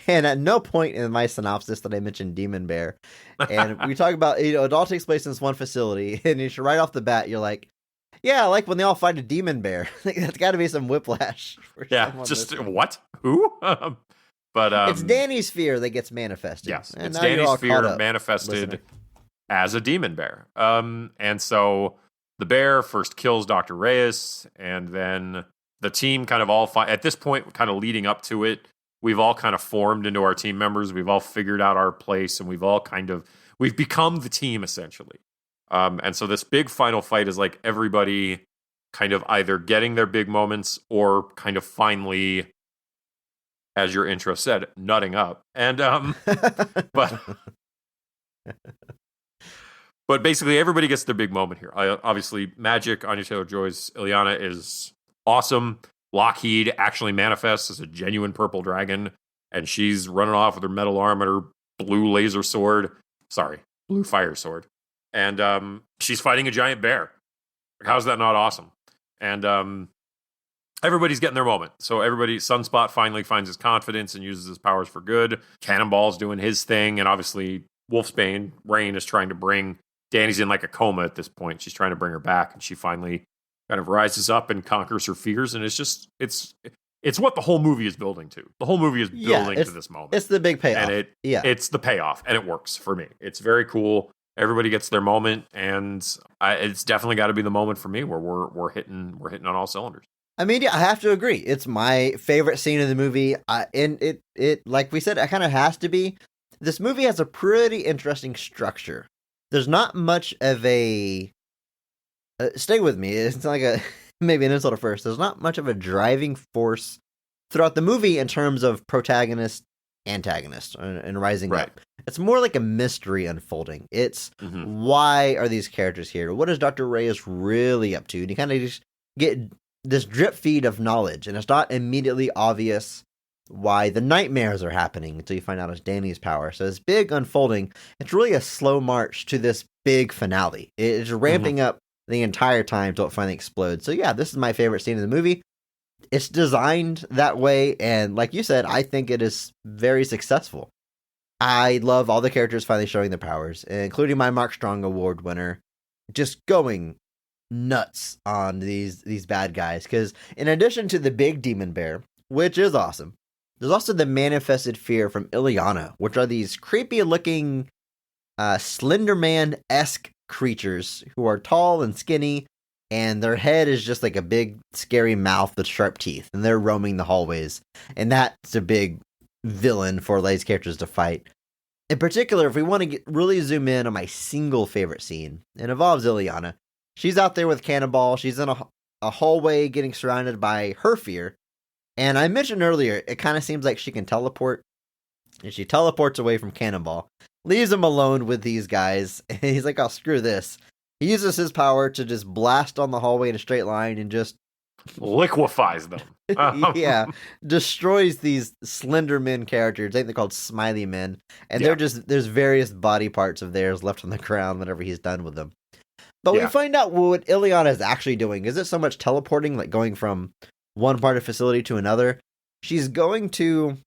And at no point in my synopsis did I mention Demon Bear. And we talk about, it all takes place in this one facility. And right off the bat, you're like, yeah, I like when they all fight a demon bear. That's got to be some whiplash. Yeah, just listening. What? Who? But it's Danny's fear that gets manifested. Yes, and it's Danny's fear manifested as a demon bear. And so the bear first kills Dr. Reyes, and then the team kind of all fight. At this point, kind of leading up to it, we've all kind of formed into our team members. We've all figured out our place, and we've become the team essentially. And so this big final fight is like everybody kind of either getting their big moments or kind of finally, as your intro said, nutting up. And but basically everybody gets their big moment here. Obviously, Magic, Anya Taylor-Joy's Ileana is awesome. Lockheed actually manifests as a genuine purple dragon, and she's running off with her metal arm and her blue laser sword. Sorry, blue fire sword. And she's fighting a giant bear. How's that not awesome? And everybody's getting their moment. So Sunspot finally finds his confidence and uses his powers for good. Cannonball's doing his thing. And obviously, Wolfsbane, Rain, is trying to bring... Danny's in like a coma at this point. She's trying to bring her back. And she finally kind of rises up and conquers her fears. And it's what the whole movie is building to. The whole movie is building to this moment. It's the big payoff. And it's the payoff. And it works for me. It's very cool. Everybody gets their moment, and it's definitely got to be the moment for me where we're hitting on all cylinders. I mean, yeah, I have to agree. It's my favorite scene of the movie, and it like we said, it kind of has to be. This movie has a pretty interesting structure. There's not much of a stay with me. It's like maybe an insult at first. There's not much of a driving force throughout the movie in terms of protagonist, antagonist, and rising up. It's more like a mystery unfolding. It's why are these characters here? What is Dr. Reyes really up to? And you kind of just get this drip feed of knowledge, and it's not immediately obvious why the nightmares are happening until you find out it's Danny's power. So this big unfolding, it's really a slow march to this big finale. It's ramping up the entire time till it finally explodes. So yeah, this is my favorite scene in the movie. It's designed that way, and like you said, I think it is very successful. I love all the characters finally showing their powers, including my Mark Strong Award winner, just going nuts on these bad guys. Because in addition to the big demon bear, which is awesome, there's also the manifested fear from Ileana, which are these creepy-looking Slenderman-esque creatures who are tall and skinny, and their head is just like a big, scary mouth with sharp teeth, and they're roaming the hallways. And that's a big villain for these characters to fight. In particular, if we want to really zoom in on my single favorite scene, it involves Ileana. She's out there with Cannonball. She's in a hallway getting surrounded by her fear. And I mentioned earlier, it kind of seems like she can teleport. And she teleports away from Cannonball, leaves him alone with these guys. And he's like, oh, screw this. He uses his power to just blast on the hallway in a straight line and just liquefies them. Yeah, destroys these Slenderman characters. I think they're called Smiley Men. And they're just, there's various body parts of theirs left on the ground whenever he's done with them. But we find out what Ileana is actually doing. Is it so much teleporting, like going from one part of the facility to another? She's going to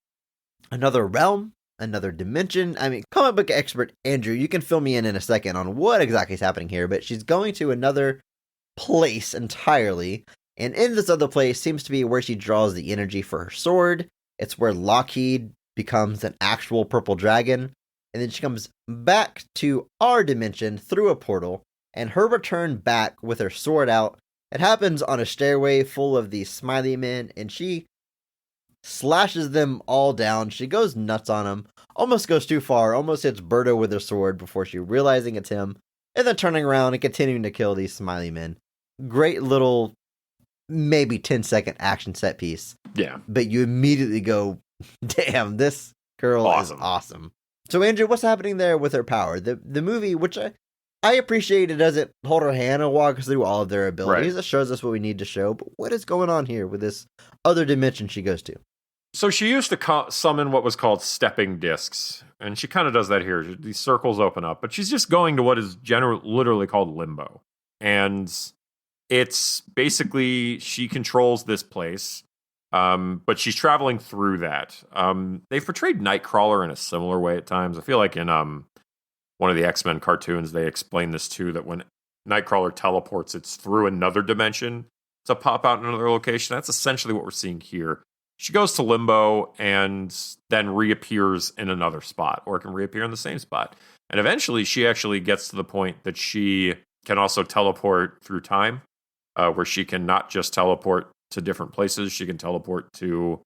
another realm, another dimension. I mean, comic book expert Andrew, you can fill me in a second on what exactly is happening here, but she's going to another place entirely, and in this other place seems to be where she draws the energy for her sword. It's where Lockheed becomes an actual purple dragon, and then she comes back to our dimension through a portal, and her return back with her sword out, it happens on a stairway full of these Smiley Men, and she slashes them all down. She goes nuts on them, almost goes too far, almost hits Berto with her sword before she realizing it's him, and then turning around and continuing to kill these Smiley Men. Great little, maybe 10-second action set piece. Yeah. But you immediately go, damn, this girl is awesome. So Andrew, what's happening there with her power? The movie, which I appreciate, it doesn't hold her hand and walk us through all of their abilities. It shows us what we need to show. But what is going on here with this other dimension she goes to? So she used to summon what was called stepping discs, and she kind of does that here. These circles open up, but she's just going to what is literally called limbo. And it's basically, she controls this place, but she's traveling through that. They've portrayed Nightcrawler in a similar way at times. I feel like in one of the X-Men cartoons, they explain this too, that when Nightcrawler teleports, it's through another dimension to pop out in another location. That's essentially what we're seeing here. She goes to limbo and then reappears in another spot, or can reappear in the same spot. And eventually she actually gets to the point that she can also teleport through time, where she can not just teleport to different places, she can teleport to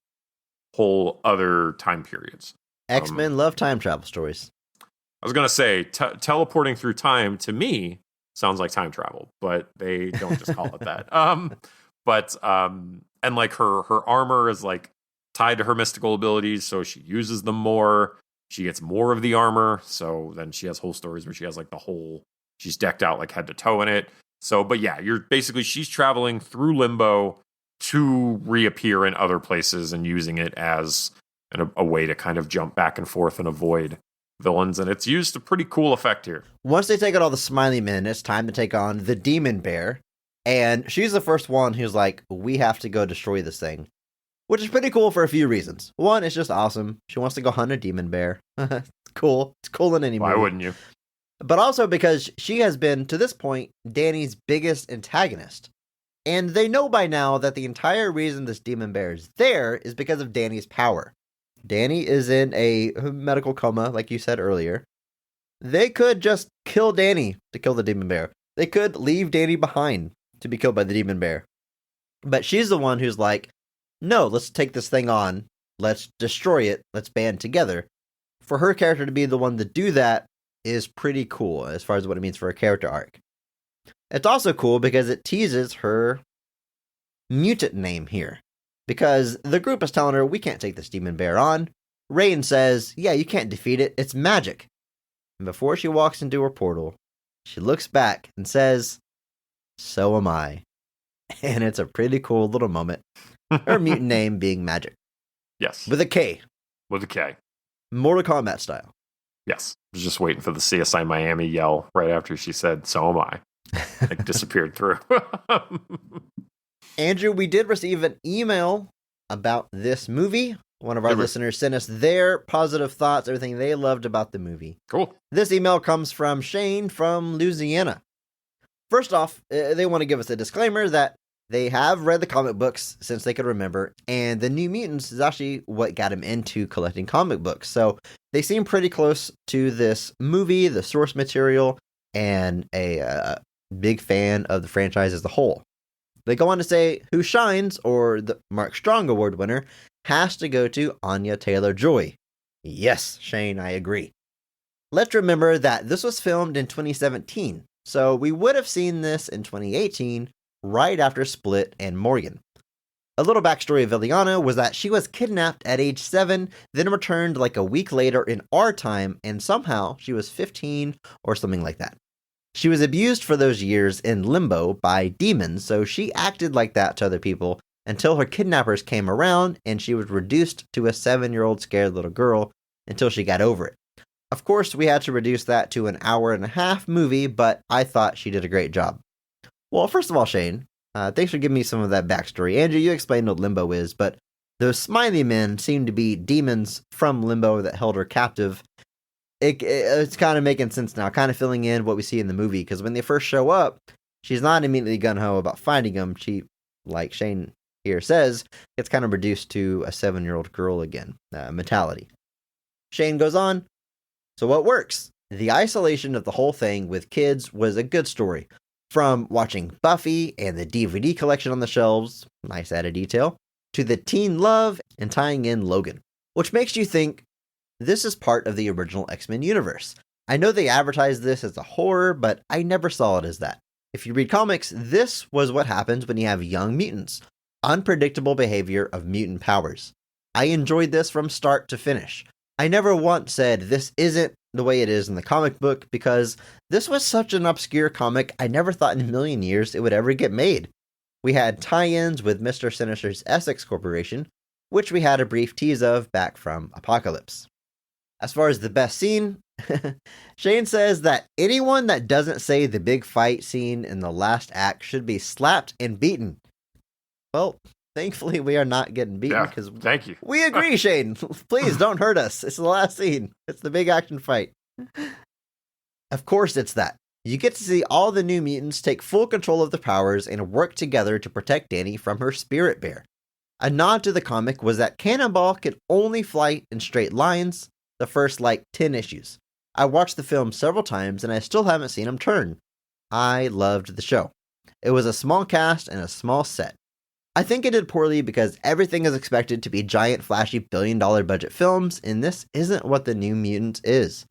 whole other time periods. X-Men love time travel stories. I was going to say, teleporting through time, to me, sounds like time travel, but they don't just call it that. And like her armor is like tied to her mystical abilities, so she uses them more. She gets more of the armor, so then she has whole stories where she has like she's decked out like head to toe in it. So, but yeah, she's traveling through limbo to reappear in other places and using it as a way to kind of jump back and forth and avoid villains, and it's used a pretty cool effect here. Once they take out all the Smiley Men, it's time to take on the Demon Bear, and she's the first one who's like, we have to go destroy this thing, which is pretty cool for a few reasons. One, it's just awesome. She wants to go hunt a Demon Bear. It's cool. It's cool in any movie. Why wouldn't you? But also because she has been, to this point, Danny's biggest antagonist. And they know by now that the entire reason this Demon Bear is there is because of Danny's power. Danny is in a medical coma, like you said earlier. They could just kill Danny to kill the Demon Bear. They could leave Danny behind to be killed by the Demon Bear. But she's the one who's like, no, let's take this thing on. Let's destroy it. Let's band together. For her character to be the one to do that is pretty cool as far as what it means for a character arc. It's also cool because it teases her mutant name here. Because the group is telling her, we can't take this Demon Bear on. Rain says, yeah, you can't defeat it. It's magic. And before she walks into her portal, she looks back and says, so am I. and it's a pretty cool little moment. Her mutant name being Magic. Yes. With a K. With a K. Mortal Kombat style. Yes. I was just waiting for the CSI Miami yell right after she said, "So am I." It disappeared through. Andrew, we did receive an email about this movie. One of our listeners sent us their positive thoughts, everything they loved about the movie. Cool. This email comes from Shane from Louisiana. First off, they want to give us a disclaimer that they have read the comic books since they could remember, and the New Mutants is actually what got him into collecting comic books. So they seem pretty close to this movie, the source material, and a big fan of the franchise as a whole. They go on to say, who shines, or the Mark Strong Award winner, has to go to Anya Taylor-Joy. Yes, Shane, I agree. Let's remember that this was filmed in 2017, so we would have seen this in 2018, right after Split and Morgan. A little backstory of Ileana was that she was kidnapped at age 7, then returned like a week later in our time, and somehow she was 15 or something like that. She was abused for those years in limbo by demons, so she acted like that to other people until her kidnappers came around and she was reduced to a 7-year-old scared little girl until she got over it. Of course, we had to reduce that to an hour-and-a-half movie, but I thought she did a great job. Well, first of all, Shane, thanks for giving me some of that backstory. Andrew, you explained what limbo is, but those smiley men seem to be demons from limbo that held her captive. It's kind of making sense now, kind of filling in what we see in the movie, because when they first show up, she's not immediately gung-ho about finding them. She, like Shane here says, gets kind of reduced to a 7-year-old girl again, mentality. Shane goes on, so what works? The isolation of the whole thing with kids was a good story. From watching Buffy and the DVD collection on the shelves, nice added detail, to the teen love and tying in Logan, which makes you think, this is part of the original X-Men universe. I know they advertised this as a horror, but I never saw it as that. If you read comics, this was what happens when you have young mutants. Unpredictable behavior of mutant powers. I enjoyed this from start to finish. I never once said this isn't the way it is in the comic book because this was such an obscure comic I never thought in a million years it would ever get made. We had tie-ins with Mr. Sinister's Essex Corporation, which we had a brief tease of back from Apocalypse. As far as the best scene, Shane says that anyone that doesn't say the big fight scene in the last act should be slapped and beaten. Well, thankfully we are not getting beaten because thank you. We agree, Shane. Please don't hurt us. It's the last scene. It's the big action fight. Of course it's that. You get to see all the New Mutants take full control of their powers and work together to protect Dani from her spirit bear. A nod to the comic was that Cannonball could only fly in straight lines the first 10 issues. I watched the film several times and I still haven't seen him turn. I loved the show. It was a small cast and a small set. I think it did poorly because everything is expected to be giant, flashy, billion-dollar budget films, and this isn't what the New Mutants is.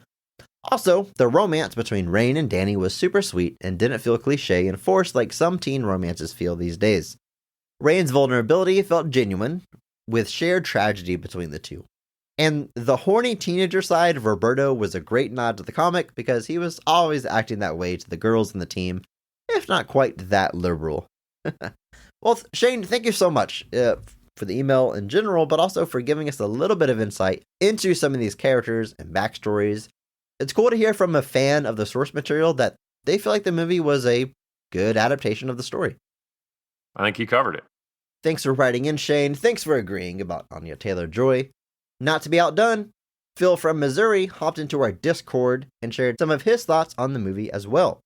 Also, the romance between Rain and Dani was super sweet and didn't feel cliche and forced like some teen romances feel these days. Rain's vulnerability felt genuine, with shared tragedy between the two. And the horny teenager side of Roberto was a great nod to the comic because he was always acting that way to the girls in the team, if not quite that liberal. Well, Shane, thank you so much for the email in general, but also for giving us a little bit of insight into some of these characters and backstories. It's cool to hear from a fan of the source material that they feel like the movie was a good adaptation of the story. I think you covered it. Thanks for writing in, Shane. Thanks for agreeing about Anya Taylor-Joy. Not to be outdone, Phil from Missouri hopped into our Discord and shared some of his thoughts on the movie as well.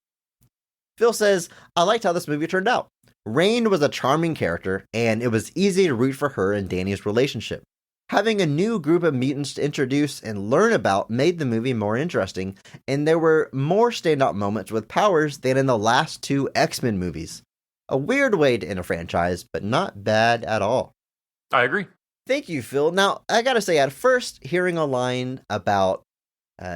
Phil says, I liked how this movie turned out. Rain was a charming character, and it was easy to root for her and Dani's relationship. Having a new group of mutants to introduce and learn about made the movie more interesting, and there were more standout moments with powers than in the last 2 X-Men movies. A weird way to end a franchise, but not bad at all. I agree. Thank you, Phil. Now, I gotta say, at first, hearing a line about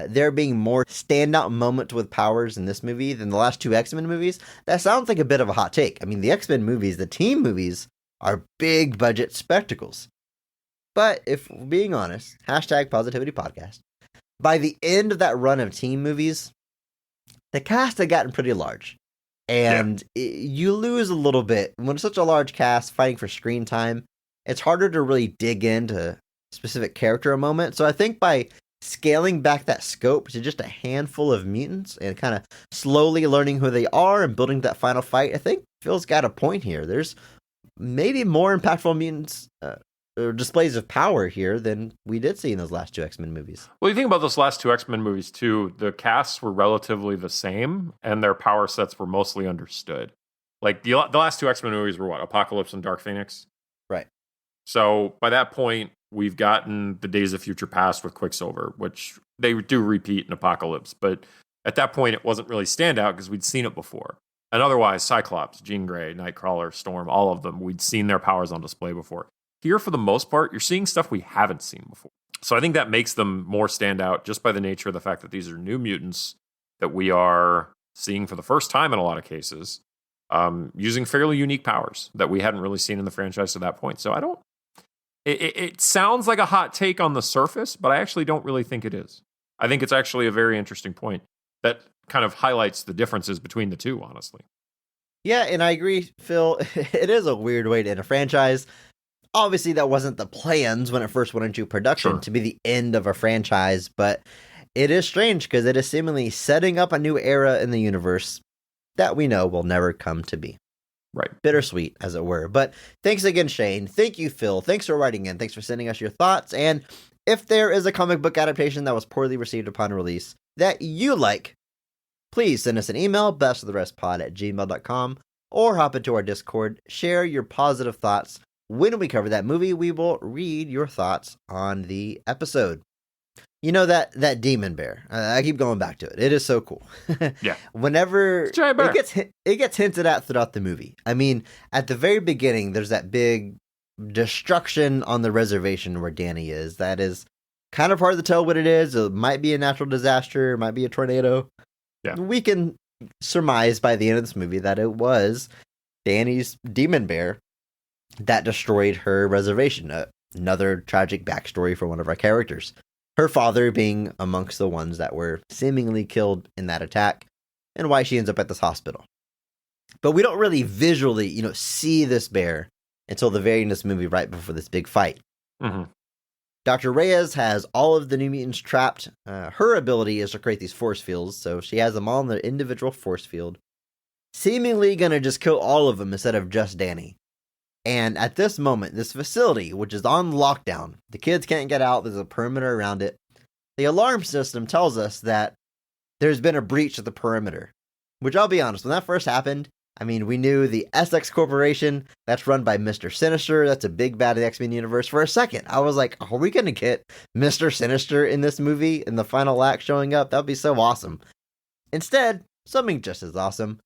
there being more standout moments with powers in this movie than the last 2 X-Men movies, that sounds like a bit of a hot take. I mean, the X-Men movies, the team movies, are big budget spectacles. But if we're being honest, #Positivity Podcast, by the end of that run of team movies, the cast had gotten pretty large. And you lose a little bit. When it's such a large cast fighting for screen time, it's harder to really dig into specific character a moment. So I think by scaling back that scope to just a handful of mutants and kind of slowly learning who they are and building that final fight, I think Phil's got a point here. There's maybe more impactful mutants or displays of power here than we did see in those last two X-Men movies. Well, you think about those last two X-Men movies too, the casts were relatively the same and their power sets were mostly understood. Like the last two X-Men movies were what? Apocalypse and Dark Phoenix? Right. So by that point, we've gotten the Days of Future Past with Quicksilver, which they do repeat in Apocalypse. But at that point, it wasn't really standout because we'd seen it before. And otherwise, Cyclops, Jean Grey, Nightcrawler, Storm, all of them, we'd seen their powers on display before. Here, for the most part, you're seeing stuff we haven't seen before. So I think that makes them more standout just by the nature of the fact that these are new mutants that we are seeing for the first time in a lot of cases, using fairly unique powers that we hadn't really seen in the franchise to that point. So I don't... It sounds like a hot take on the surface, but I actually don't really think it is. I think it's actually a very interesting point that kind of highlights the differences between the two, honestly. Yeah, and I agree, Phil. It is a weird way to end a franchise. Obviously, that wasn't the plans when it first went into production to be the end of a franchise, but it is strange because it is seemingly setting up a new era in the universe that we know will never come to be. Right. Bittersweet, as it were. But thanks again, Shane. Thank you, Phil. Thanks for writing in. Thanks for sending us your thoughts. And if there is a comic book adaptation that was poorly received upon release that you like, please send us an email, bestoftherestpod@gmail.com, or hop into our Discord. Share your positive thoughts. When we cover that movie, we will read your thoughts on the episode. You know that demon bear. I keep going back to it. It is so cool. Yeah. Whenever it gets hinted at throughout the movie. I mean, at the very beginning, there's that big destruction on the reservation where Danny is. That is kind of hard to tell what it is. It might be a natural disaster. It might be a tornado. Yeah. We can surmise by the end of this movie that it was Danny's demon bear that destroyed her reservation. Another tragic backstory for one of our characters. Her father being amongst the ones that were seemingly killed in that attack, and why she ends up at this hospital. But we don't really visually, see this bear until the very end of this movie, right before this big fight. Mm-hmm. Dr. Reyes has all of the New Mutants trapped. Her ability is to create these force fields, so she has them all in their individual force field, seemingly gonna just kill all of them instead of just Danny. And at this moment, this facility, which is on lockdown, the kids can't get out, there's a perimeter around it. The alarm system tells us that there's been a breach of the perimeter. Which, I'll be honest, when that first happened, I mean, we knew the Essex Corporation, that's run by Mr. Sinister, that's a big bad of the X-Men universe. For a second, I was like, are we going to get Mr. Sinister in this movie, in the final act showing up? That would be so awesome. Instead, something just as awesome.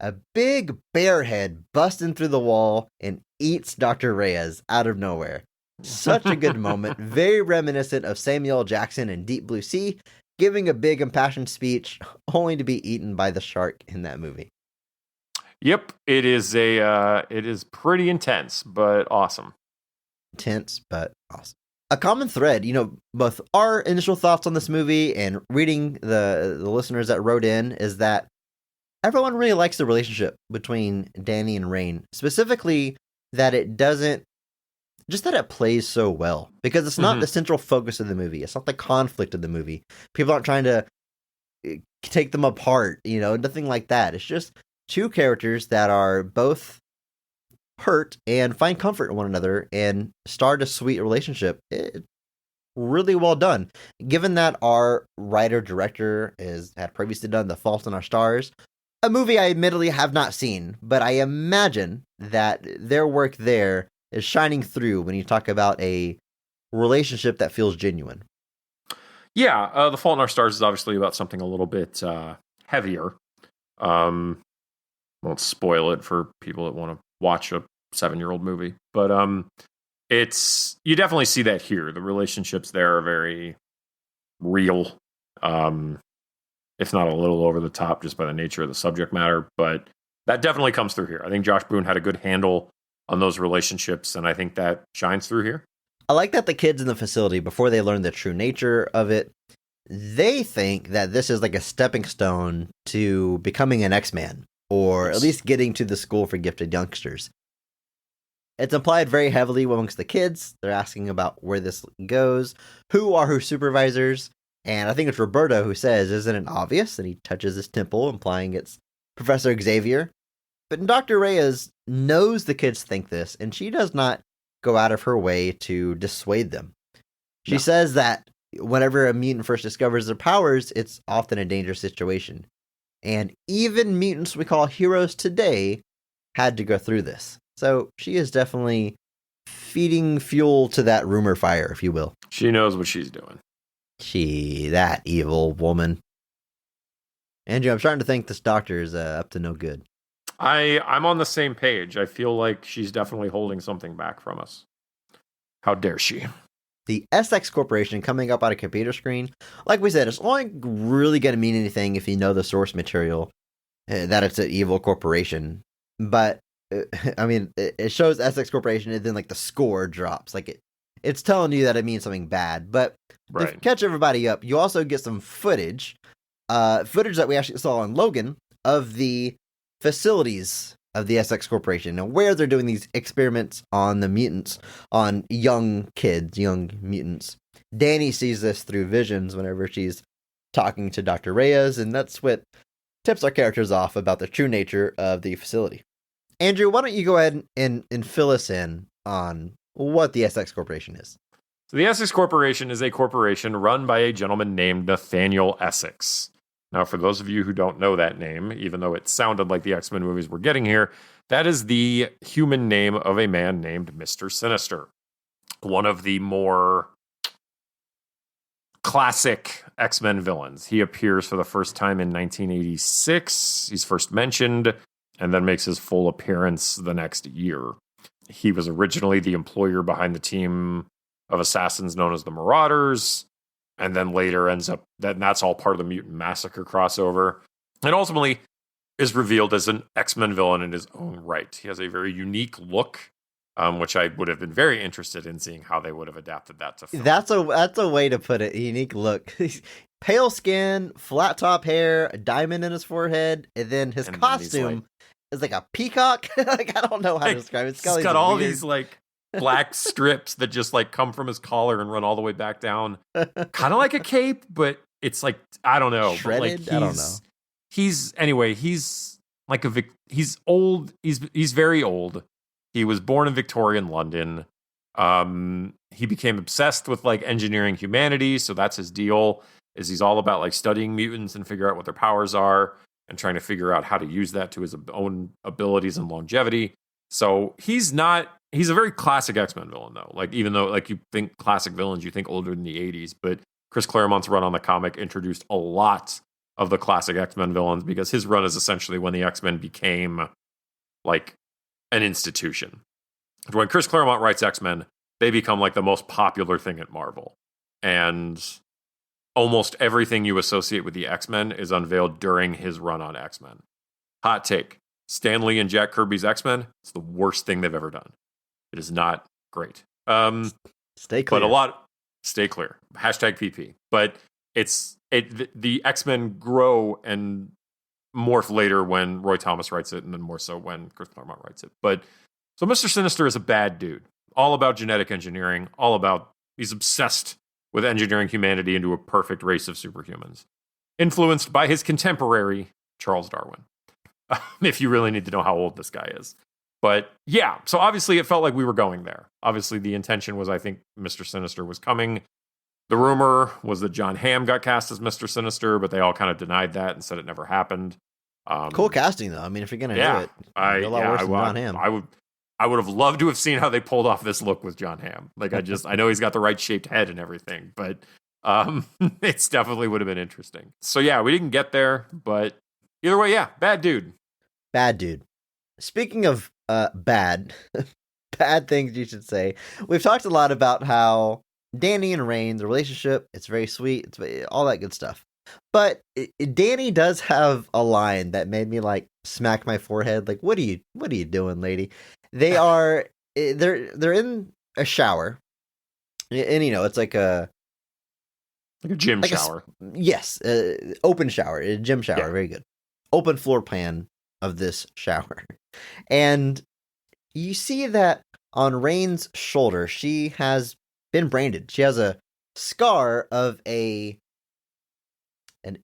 A big bear head busting through the wall and eats Dr. Reyes out of nowhere. Such a good moment. Very reminiscent of Samuel L. Jackson in Deep Blue Sea, giving a big impassioned speech, only to be eaten by the shark in that movie. Yep, it is pretty intense, but awesome. Intense, but awesome. A common thread, both our initial thoughts on this movie and reading the listeners that wrote in is that everyone really likes the relationship between Danny and Rain. Specifically, that it plays so well. Because it's not the central focus of the movie. It's not the conflict of the movie. People aren't trying to take them apart, nothing like that. It's just two characters that are both hurt and find comfort in one another and start a sweet relationship. It's really well done. Given that our writer-director had previously done The Fault in Our Stars, a movie I admittedly have not seen, but I imagine that their work there is shining through when you talk about a relationship that feels genuine. Yeah, The Fault in Our Stars is obviously about something a little bit heavier. Won't spoil it for people that want to watch a 7-year-old movie, but you definitely see that here. The relationships there are very real. If not a little over the top just by the nature of the subject matter, but that definitely comes through here. I think Josh Boone had a good handle on those relationships, and I think that shines through here. I like that the kids in the facility, before they learn the true nature of it, they think that this is like a stepping stone to becoming an X-Man. or at Yes. least getting to the school for gifted youngsters. It's implied very heavily amongst the kids. They're asking about where this goes, who are her supervisors, and I think it's Roberto who says, "Isn't it obvious?" And he touches his temple, implying it's Professor Xavier. But Dr. Reyes knows the kids think this, and she does not go out of her way to dissuade them. She No. says that whenever a mutant first discovers their powers, it's often a dangerous situation. And even mutants we call heroes today had to go through this. So she is definitely feeding fuel to that rumor fire, if you will. She knows what she's doing. That evil woman. Andrew, I'm starting to think this doctor is up to no good. I'm on the same page. I feel like she's definitely holding something back from us. How dare she? The SX Corporation coming up on a computer screen, like we said, it's only really going to mean anything if you know the source material, that it's an evil corporation. But, I mean, it shows SX Corporation and then, like, the score drops. Like, it's telling you that it means something bad. But Right. to catch everybody up, you also get some footage that we actually saw on Logan of the facilities of the SX Corporation and where they're doing these experiments on the mutants, on young kids, young mutants. Danny sees this through visions whenever she's talking to Dr. Reyes, and that's what tips our characters off about the true nature of the facility. Andrew, why don't you go ahead and fill us in on what the SX Corporation is? So the Essex Corporation is a corporation run by a gentleman named Nathaniel Essex. Now, for those of you who don't know that name, even though it sounded like the X-Men movies were getting here, that is the human name of a man named Mr. Sinister. One of the more classic X-Men villains. He appears for the first time in 1986. He's first mentioned and then makes his full appearance the next year. He was originally the employer behind the team of assassins known as the Marauders, and then later ends up that's all part of the Mutant Massacre crossover, and ultimately is revealed as an X-Men villain in his own right. He has a very unique look, which I would have been very interested in seeing how they would have adapted that to film. That's a way to put it. Unique look. Pale skin, flat top hair, a diamond in his forehead, and then his costume is like a peacock. Like, I don't know how to describe it. It's got all these like black strips that just like come from his collar and run all the way back down, kind of like a cape, but it's like, I don't know, shredded. Like, I don't know. He's like he's old. He's very old. He was born in Victorian London. He became obsessed with like engineering humanity, so that's his deal. Is he's all about like studying mutants and figure out what their powers are and trying to figure out how to use that to his own abilities and longevity. So he's a very classic X-Men villain, though. Like, even though, like, you think classic villains, you think older than the 80s, but Chris Claremont's run on the comic introduced a lot of the classic X-Men villains because his run is essentially when the X-Men became, like, an institution. When Chris Claremont writes X-Men, they become, like, the most popular thing at Marvel. And almost everything you associate with the X-Men is unveiled during his run on X-Men. Hot take. Stan Lee and Jack Kirby's X-Men, it's the worst thing they've ever done. It is not great. Stay clear. But stay clear. Hashtag PP. But the X-Men grow and morph later when Roy Thomas writes it, and then more so when Chris Claremont writes it. But so Mr. Sinister is a bad dude. All about genetic engineering. He's obsessed with engineering humanity into a perfect race of superhumans. Influenced by his contemporary, Charles Darwin. If you really need to know how old this guy is. But yeah, so obviously it felt like we were going there. Obviously the intention was, I think Mr. Sinister was coming. The rumor was that John Hamm got cast as Mr. Sinister, but they all kind of denied that and said it never happened. Cool casting, though. I mean, if you're going to do it, a lot worse than John Hamm. I would have loved to have seen how they pulled off this look with John Hamm. Like, I know he's got the right shaped head and everything, but it's definitely would have been interesting. So yeah, we didn't get there, but either way, yeah, bad dude. Bad dude. Speaking of bad things you should say, we've talked a lot about how Danny and Rain, the relationship, it's very sweet, it's all that good stuff. But Danny does have a line that made me like smack my forehead. Like, what are you doing, lady? They're in a shower, and it's like a gym shower. Yes, open shower, a gym shower. Yeah. Very good. Open floor plan. of this shower. And you see that on Rain's shoulder, she has been branded. She has a scar of an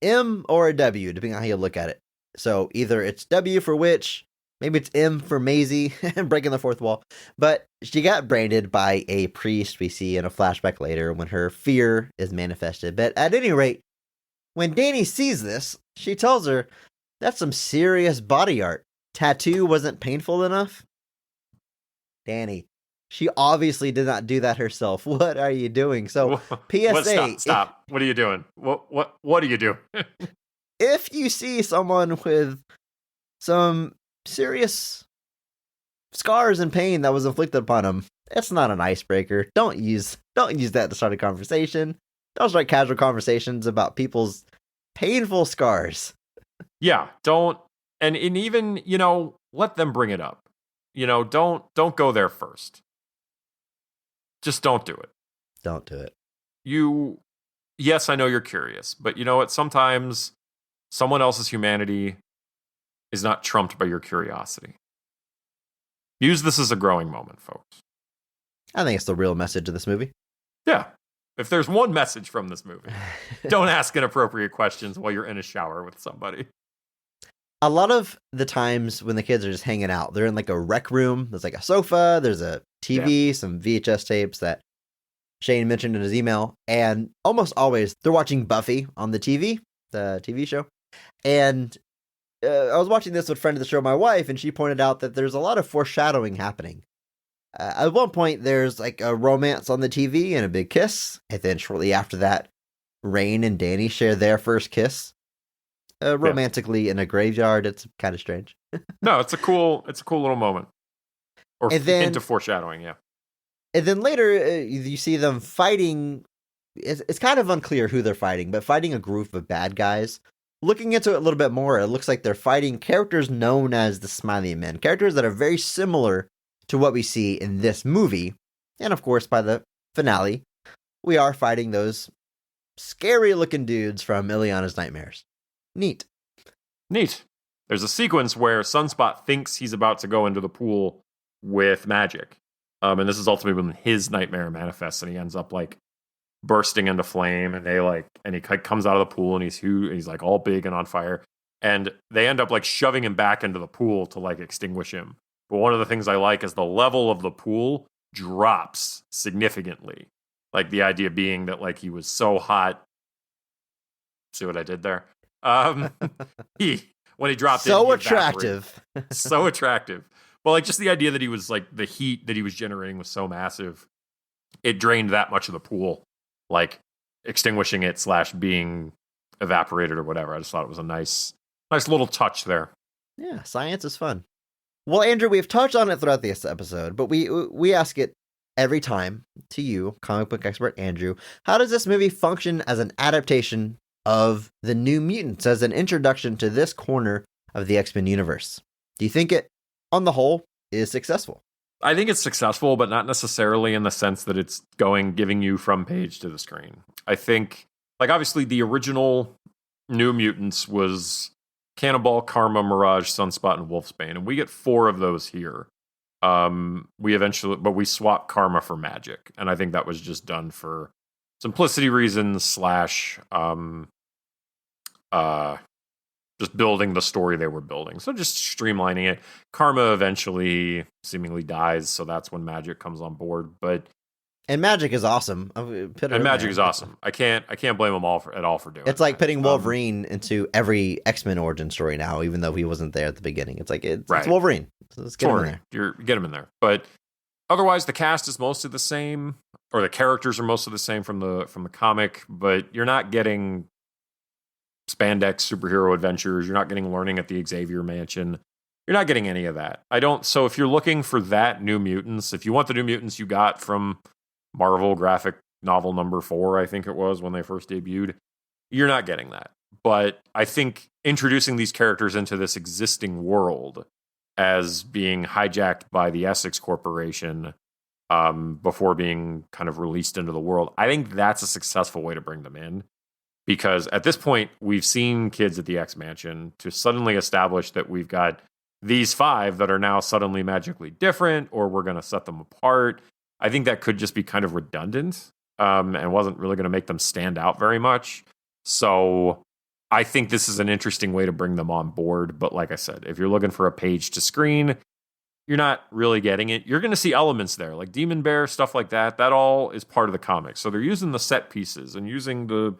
M or a W, depending on how you look at it. So either it's W for witch, maybe it's M for Maisie, breaking the fourth wall. But she got branded by a priest we see in a flashback later when her fear is manifested. But at any rate, when Danny sees this, she tells her, that's some serious body art. Tattoo wasn't painful enough? Danny, she obviously did not do that herself. What are you doing? So, PSA. Stop. What are you doing? What do you do? If you see someone with some serious scars and pain that was inflicted upon them, it's not an icebreaker. Don't use that to start a conversation. Don't start casual conversations about people's painful scars. Yeah, don't, and even, let them bring it up. Don't go there first. Just don't do it. Don't do it. Yes, I know you're curious, but you know what? Sometimes someone else's humanity is not trumped by your curiosity. Use this as a growing moment, folks. I think it's the real message of this movie. Yeah. If there's one message from this movie, don't ask inappropriate questions while you're in a shower with somebody. A lot of the times when the kids are just hanging out, they're in like a rec room. There's like a sofa, there's a TV, some VHS tapes that Shane mentioned in his email. And almost always they're watching Buffy on the TV show. And I was watching this with a friend of the show, my wife, and she pointed out that there's a lot of foreshadowing happening. At one point, there's like a romance on the TV and a big kiss. And then shortly after that, Rain and Danny share their first kiss. Romantically in a graveyard. It's kind of strange. No, it's a cool little moment. Or into foreshadowing, yeah. And then later, you see them fighting. It's kind of unclear who they're fighting, but fighting a group of bad guys. Looking into it a little bit more, it looks like they're fighting characters known as the Smiley Men. Characters that are very similar to what we see in this movie. And of course, by the finale, we are fighting those scary-looking dudes from Ileana's Nightmares. Neat. There's a sequence where Sunspot thinks he's about to go into the pool with magic. And this is ultimately when his nightmare manifests, and he ends up like bursting into flame, and he comes out of the pool, and he's huge, and he's like all big and on fire. And they end up like shoving him back into the pool to like extinguish him. But one of the things I like is the level of the pool drops significantly. Like the idea being that like he was so hot. See what I did there? When he dropped so attractive. So attractive. Well, like just the idea that he was like the heat that he was generating was so massive. It drained that much of the pool, like extinguishing it / being evaporated or whatever. I just thought it was a nice little touch there. Yeah, science is fun. Well, Andrew, we've touched on it throughout this episode, but we ask it every time to you, comic book expert Andrew. How does this movie function as an adaptation of the New Mutants, as an introduction to this corner of the X-Men universe? Do you think it, on the whole, is successful? I think it's successful, but not necessarily in the sense that it's giving you from page to the screen. I think, like, obviously the original New Mutants was Cannonball, Karma, Mirage, Sunspot, and Wolfsbane, and we get 4 of those here. We swap Karma for Magic, and I think that was just done for simplicity reasons / just building the story they were building. So just streamlining it. Karma eventually seemingly dies, so that's when Magic comes on board. And Magic is awesome. Magic is awesome. I can't blame them at all for doing it. It's like putting Wolverine into every X-Men origin story now, even though he wasn't there at the beginning. It's like it's Wolverine. So let's get him in there. Get him in there. But otherwise, the cast is mostly the same, or the characters are mostly the same from the comic. But you're not getting spandex superhero adventures. You're not getting learning at the Xavier Mansion. You're not getting any of that. So if you're looking for that New Mutants, if you want the New Mutants you got from Marvel graphic novel number 4, I think it was, when they first debuted, you're not getting that. But I think introducing these characters into this existing world as being hijacked by the Essex Corporation before being kind of released into the world, I think that's a successful way to bring them in. because at this point we've seen kids at the X Mansion to suddenly establish that we've got these 5 that are now suddenly magically different, or we're going to set them apart. I think that could just be kind of redundant, and wasn't really going to make them stand out very much. So I think this is an interesting way to bring them on board. But like I said, if you're looking for a page to screen, you're not really getting it. You're going to see elements there, like Demon Bear, stuff like that. That all is part of the comic. So they're using the set pieces and using the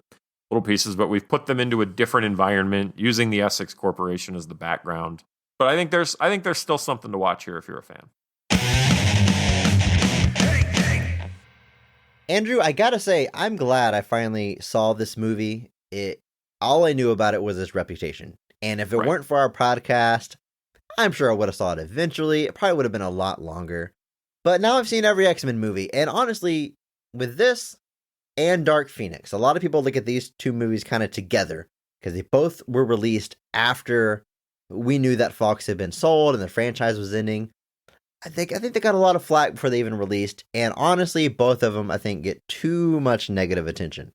little pieces, but we've put them into a different environment, using the Essex Corporation as the background. But I think there's still something to watch here if you're a fan. Andrew, I gotta say, I'm glad I finally saw this movie. All I knew about it was its reputation. And if it weren't for our podcast, I'm sure I would have saw it eventually. It probably would have been a lot longer. But now I've seen every X-Men movie. And honestly, with this and Dark Phoenix, a lot of people look at these 2 movies kind of together because they both were released after we knew that Fox had been sold and the franchise was ending. I think they got a lot of flack before they even released, and honestly, both of them, I think, get too much negative attention. I'm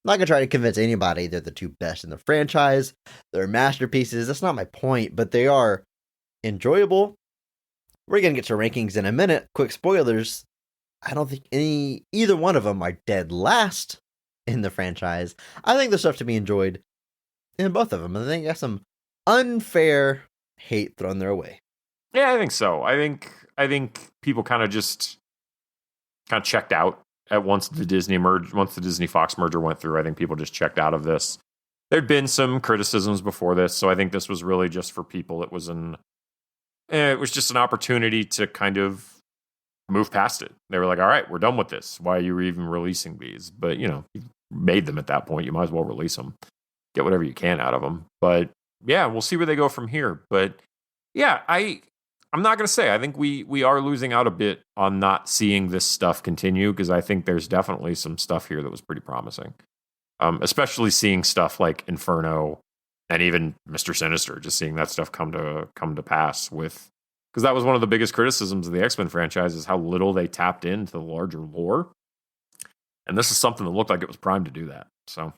not going to try to convince anybody they're the 2 best in the franchise. They're masterpieces. That's not my point, but they are enjoyable. We're going to get to rankings in a minute. Quick spoilers. I don't think either one of them are dead last in the franchise. I think there's stuff to be enjoyed in both of them. I think there's some unfair hate thrown their way. Yeah, I think so. I think people kind of checked out at once the Disney Fox merger went through. I think people just checked out of this. There'd been some criticisms before this, so I think this was really just for people. It was just an opportunity to kind of move past it. They were like, all right, we're done with this. Why are you even releasing these? But, you made them at that point. You might as well release them. Get whatever you can out of them. But, yeah, we'll see where they go from here. But, yeah, I'm not going to say. I think we are losing out a bit on not seeing this stuff continue, because I think there's definitely some stuff here that was pretty promising. Especially seeing stuff like Inferno and even Mr. Sinister, just seeing that stuff come to pass with, because that was one of the biggest criticisms of the X-Men franchise, is how little they tapped into the larger lore. And this is something that looked like it was primed to do that. So,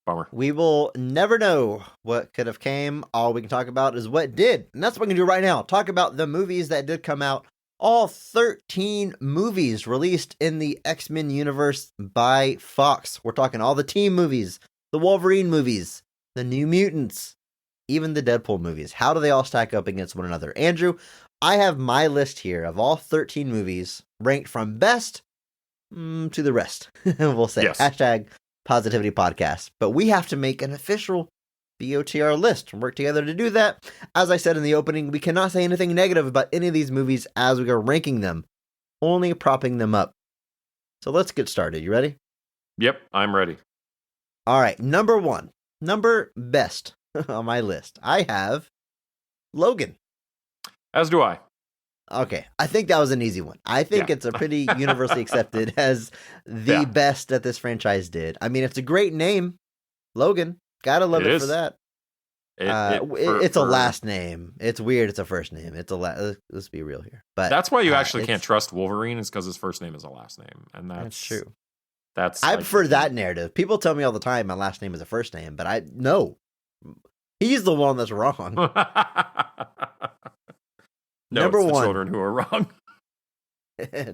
bummer. We will never know what could have came. All we can talk about is what did. And that's what we can do right now. Talk about the movies that did come out. All 13 movies released in the X-Men universe by Fox. We're talking all the team movies, the Wolverine movies, the New Mutants, even the Deadpool movies. How do they all stack up against one another? Andrew, I have my list here of all 13 movies ranked from best to the rest. We'll say yes. Hashtag Positivity Podcast. But we have to make an official BOTR list and work together to do that. As I said in the opening, we cannot say anything negative about any of these movies as we are ranking them, only propping them up. So let's get started. You ready? Yep, I'm ready. All right, number one, number best on my list, I have Logan. As do I. Okay, I think that was an easy one. I think it's a pretty universally accepted as the best that this franchise did. I mean, it's a great name, Logan. Gotta love it for that. It's a last name. It's weird. It's a first name. Let's be real here. But that's why you actually can't trust Wolverine, is because his first name is a last name, and that's true. I prefer that narrative. People tell me all the time my last name is a first name, but no, he's the one that's wrong. No, number it's the one, children who are wrong.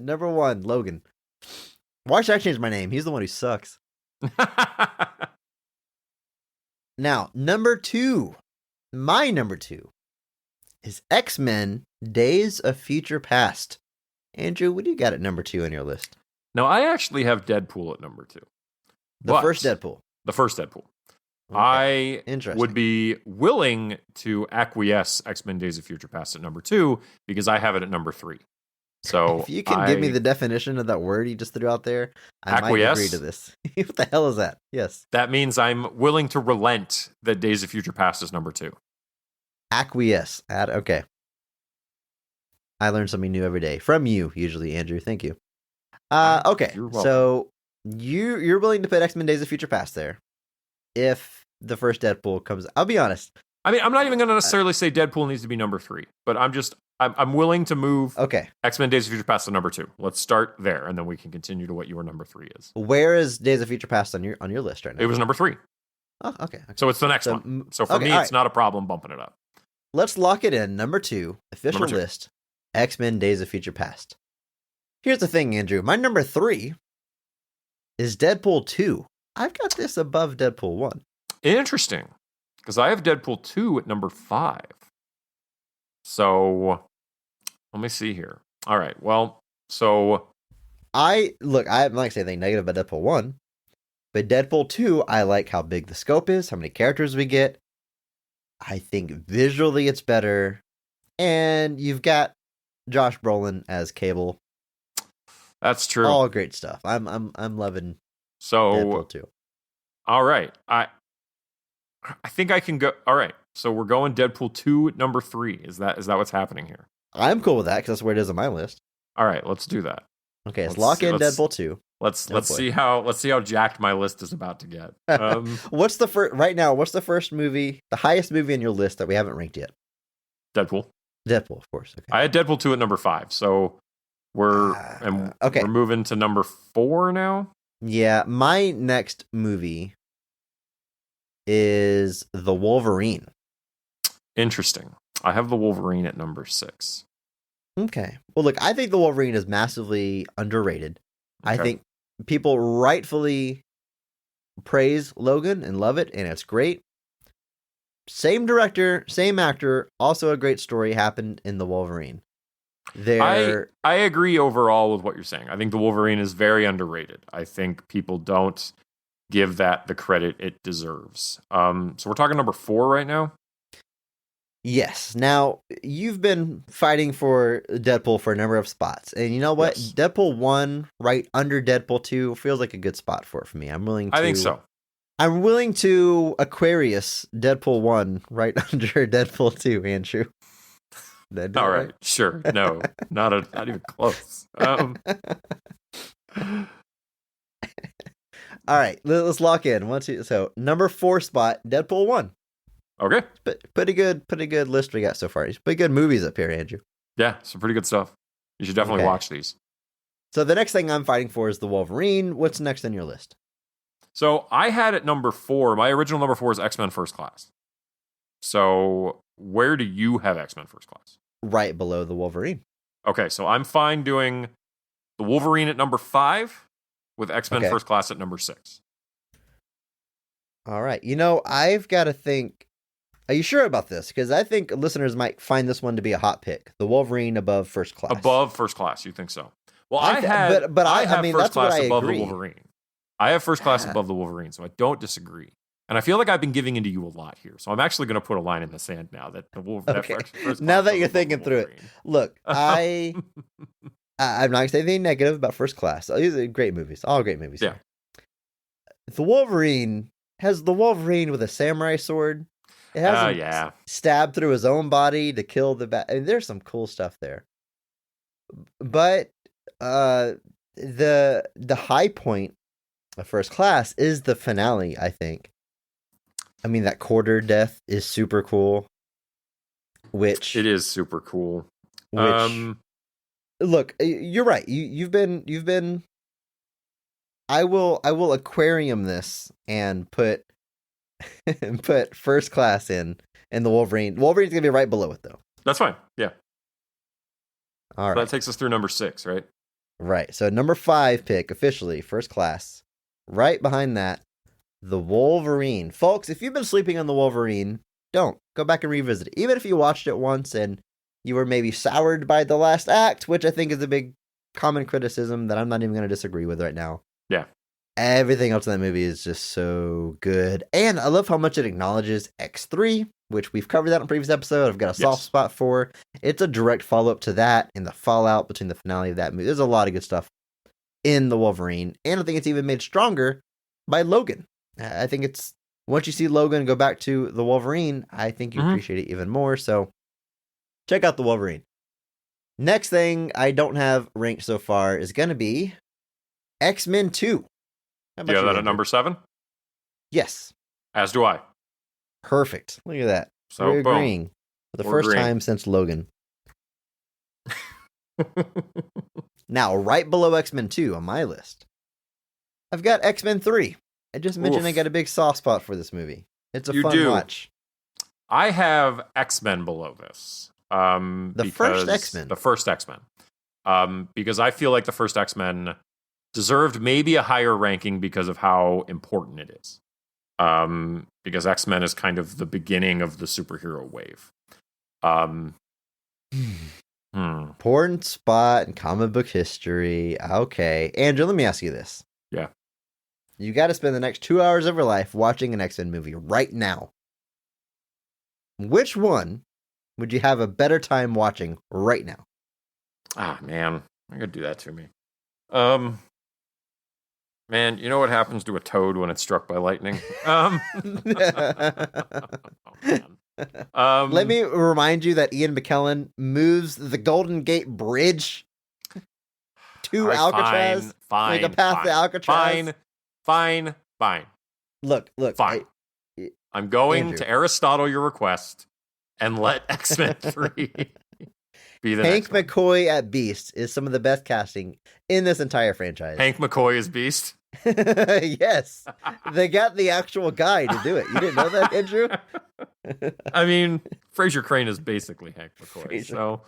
Number one, Logan. Why should I change my name? He's the one who sucks. Now, number two, my number two, is X-Men Days of Future Past. Andrew, what do you got at number 2 on your list? No, I actually have Deadpool at number 2. The first Deadpool. The first Deadpool. Okay. I would be willing to acquiesce X-Men Days of Future Past at number 2, because I have it at number 3. So if you can give me the definition of that word you just threw out there, I might agree to this. What the hell is that? Yes. That means I'm willing to relent that Days of Future Past is number 2. Acquiesce. Okay. I learn something new every day. From you, usually, Andrew. Thank you. Okay. So you're willing to put X-Men Days of Future Past there if the first Deadpool comes. I'll be honest. I mean, I'm not even going to necessarily say Deadpool needs to be number 3, but I'm just I'm willing to move Okay. X-Men Days of Future Past to number 2. Let's start there, and then we can continue to what your number 3 is. Where is Days of Future Past on your list right now? It was number 3. Oh, okay. So it's the next one. So for me, it's not a problem bumping it up. Let's lock it in. Number 2, official Number 2. list, X-Men Days of Future Past. Here's the thing, Andrew. My number 3 is Deadpool 2. I've got this above Deadpool 1. Interesting, because I have Deadpool 2 at number 5. So let me see here. All right. Well, so I'm not gonna say anything negative about Deadpool 1, but Deadpool 2, I like how big the scope is, how many characters we get. I think visually it's better, and you've got Josh Brolin as Cable. that's true. All great stuff. I'm loving Deadpool 2. All right. I think I can go. All right. So we're going Deadpool 2 at number 3. Is that what's happening here? I'm cool with that because that's where it is on my list. All right. Let's do that. Okay, let's lock in Deadpool 2. Let's see how jacked my list is about to get. What's the first right now? What's the first movie, the highest movie in your list that we haven't ranked yet? Deadpool, of course. Okay. I had Deadpool 2 at number 5. So we're moving to number 4 now. Yeah, my next movie is The Wolverine. Interesting. I have The Wolverine at number 6. Okay. Well, look, I think The Wolverine is massively underrated. Okay. I think people rightfully praise Logan and love it, and it's great. Same director, same actor, also a great story happened in The Wolverine. I agree overall with what you're saying. I think The Wolverine is very underrated. I think people don't give that the credit it deserves. So we're talking number 4 right now? Yes. Now, you've been fighting for Deadpool for a number of spots. And you know what? Yes. Deadpool 1, right under Deadpool 2, feels like a good spot for it for me. I think so. I'm willing to Aquarius Deadpool 1 right under Deadpool 2, Andrew. All right. Sure. No, not even close. All right. Let's lock in. So, number 4 spot, Deadpool 1. Okay. But pretty good list we got so far. Pretty good movies up here, Andrew. Yeah, some pretty good stuff. You should definitely watch these. So the next thing I'm fighting for is The Wolverine. What's next on your list? So I had at number 4, my original number 4 is X-Men First Class. So where do you have X-Men First Class? Right below The Wolverine. Okay, so I'm fine doing The Wolverine at number 5 with X-Men First Class at number 6. All right. I've got to think. Are you sure about this? Because I think listeners might find this one to be a hot pick. The Wolverine above First Class. Above First Class, you think so? Well, I have First Class above the Wolverine. I have First Class above the Wolverine, so I don't disagree. And I feel like I've been giving into you a lot here, so I'm actually going to put a line in the sand now that the Wolverine. Okay. Now that you're thinking through it, look, I'm not going to say anything negative about First Class. These are great movies, all great movies. Yeah. The Wolverine has the Wolverine with a samurai sword. It has him stabbed through his own body to kill the bat. I mean, there's some cool stuff there. But the high point of First Class is the finale, I think. I mean, that quarter death is super cool. Which it is super cool. Look, you're right. You've been. I will aquarium this and put First Class in the Wolverine. Wolverine's gonna be right below it though. That's fine. Yeah. All right. So that takes us through number 6, right? Right. So number 5 pick officially First Class. Right behind that, the Wolverine. Folks, if you've been sleeping on the Wolverine, don't go back and revisit it. Even if you watched it once and you were maybe soured by the last act, which I think is a big common criticism that I'm not even going to disagree with right now. Yeah. Everything else in that movie is just so good. And I love how much it acknowledges X3, which we've covered that in a previous episode. I've got a soft spot for. It's a direct follow-up to that and the fallout between the finale of that movie. There's a lot of good stuff in the Wolverine. And I think it's even made stronger by Logan. I think it's, once you see Logan go back to the Wolverine, I think you appreciate it even more. So check out the Wolverine. Next thing I don't have ranked so far is going to be X-Men 2. Do you have that at number 7? Yes. As do I. Perfect. Look at that. So we're agreeing for the first time since Logan. Now, right below X-Men 2 on my list, I've got X-Men 3. I just mentioned I Oof. got a big soft spot for this movie. It's a You fun do. watch. I have X-Men below this. The first X-Men. The first X-Men. Because I feel like the first X-Men deserved maybe a higher ranking because of how important it is. Because X-Men is kind of the beginning of the superhero wave. Important spot in comic book history. Okay. Andrew, let me ask you this. Yeah. You got to spend the next 2 hours of your life watching an X-Men movie right now. Which one would you have a better time watching right now? Ah, man. You're going to do that to me. Man, you know what happens to a toad when it's struck by lightning? Oh, man. Let me remind you that Ian McKellen moves the Golden Gate Bridge to all right, Alcatraz. Fine. Make a path to Alcatraz. Fine. Look. Fine. I'm going Andrew. to Aristotle your request and let X-Men 3 be the Hank next one. McCoy at Beast is some of the best casting in this entire franchise. Hank McCoy is Beast. Yes. They got the actual guy to do it. You didn't know that, Andrew? I mean, Fraser Crane is basically Hank McCoy. So,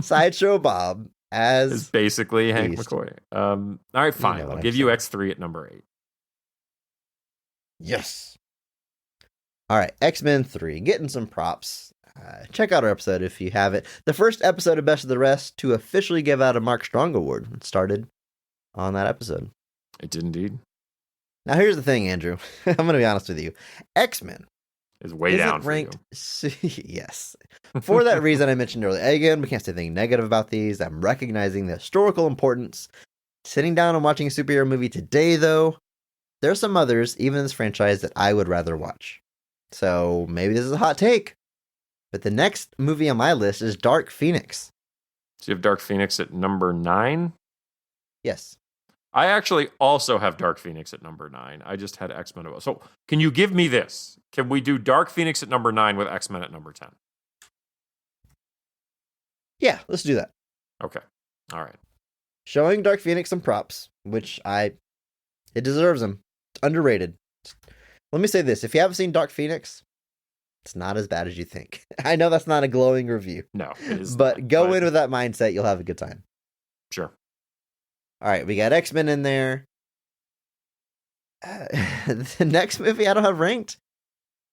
Sideshow Bob is as basically Hank Beast. McCoy. All right, fine. know what I'll I'm give you saying. X3 at number 8. yes. All right, X-Men 3, getting some props. Check out our episode if you haven't. The first episode of Best of the Rest to officially give out a Mark Strong Award started on that episode. It did indeed. Now, here's the thing, Andrew. I'm going to be honest with you. X-Men Is way down isn't for ranked. you. Yes. For that reason I mentioned earlier. Again, we can't say anything negative about these. I'm recognizing the historical importance. Sitting down and watching a superhero movie today, though, there are some others, even in this franchise, that I would rather watch. So maybe this is a hot take. But the next movie on my list is Dark Phoenix. So you have Dark Phoenix at number 9? Yes. I actually also have Dark Phoenix at number 9. I just had X-Men above. So can you give me this? Can we do Dark Phoenix at number 9 with X-Men at number 10? Yeah, let's do that. Okay. All right. Showing Dark Phoenix some props, it deserves them. It's underrated. Let me say this. If you haven't seen Dark Phoenix, it's not as bad as you think. I know that's not a glowing review. No, it is But not, go in with that mindset. You'll have a good time. Sure. All right, we got X-Men in there. The next movie I don't have ranked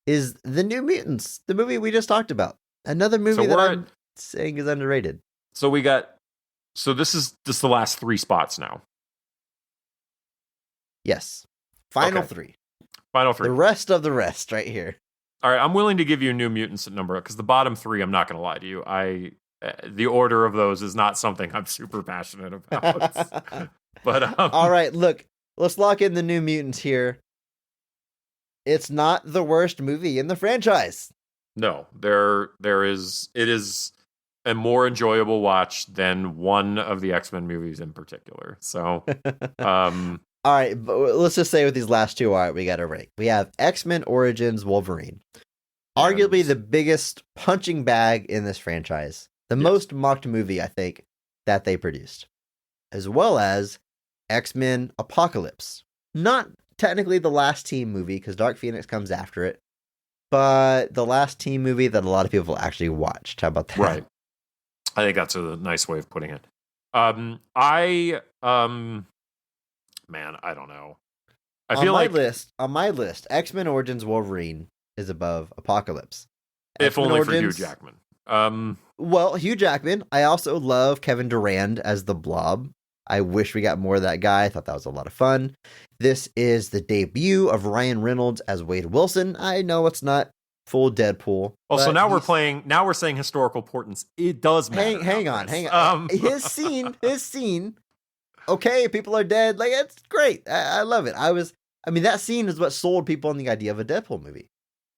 is The New Mutants, the movie we just talked about. Another movie that I'm saying is underrated. So this is just the last 3 spots now. Yes. Final Okay. 3. Final 3. The rest of the rest right here. All right, I'm willing to give you New Mutants at number, because the bottom 3, I'm not going to lie to you. The order of those is not something I'm super passionate about. But All right, look, let's lock in the New Mutants here. It's not the worst movie in the franchise. No, it is a more enjoyable watch than one of the X-Men movies in particular. So, All right, but let's just say with these last 2, all right, we got to rank. We have X-Men Origins Wolverine. Arguably the biggest punching bag in this franchise. The most mocked movie, I think, that they produced. As well as X-Men Apocalypse. Not technically the last team movie, because Dark Phoenix comes after it. But the last team movie that a lot of people actually watched. How about that? right. I think that's a nice way of putting it. Man, I don't know. I feel like on my list, X-Men Origins Wolverine is above Apocalypse. if X-Men only for Hugh Origins- Jackman. Well, Hugh Jackman. I also love Kevin Durand as the Blob. I wish we got more of that guy. I thought that was a lot of fun. This is the debut of Ryan Reynolds as Wade Wilson. I know it's not full Deadpool. Oh, so but now he's- now we're saying historical importance. It does matter. Hang now, on, Chris. hang on. His scene. Okay, people are dead. Like, it's great. I love it. That scene is what sold people on the idea of a Deadpool movie.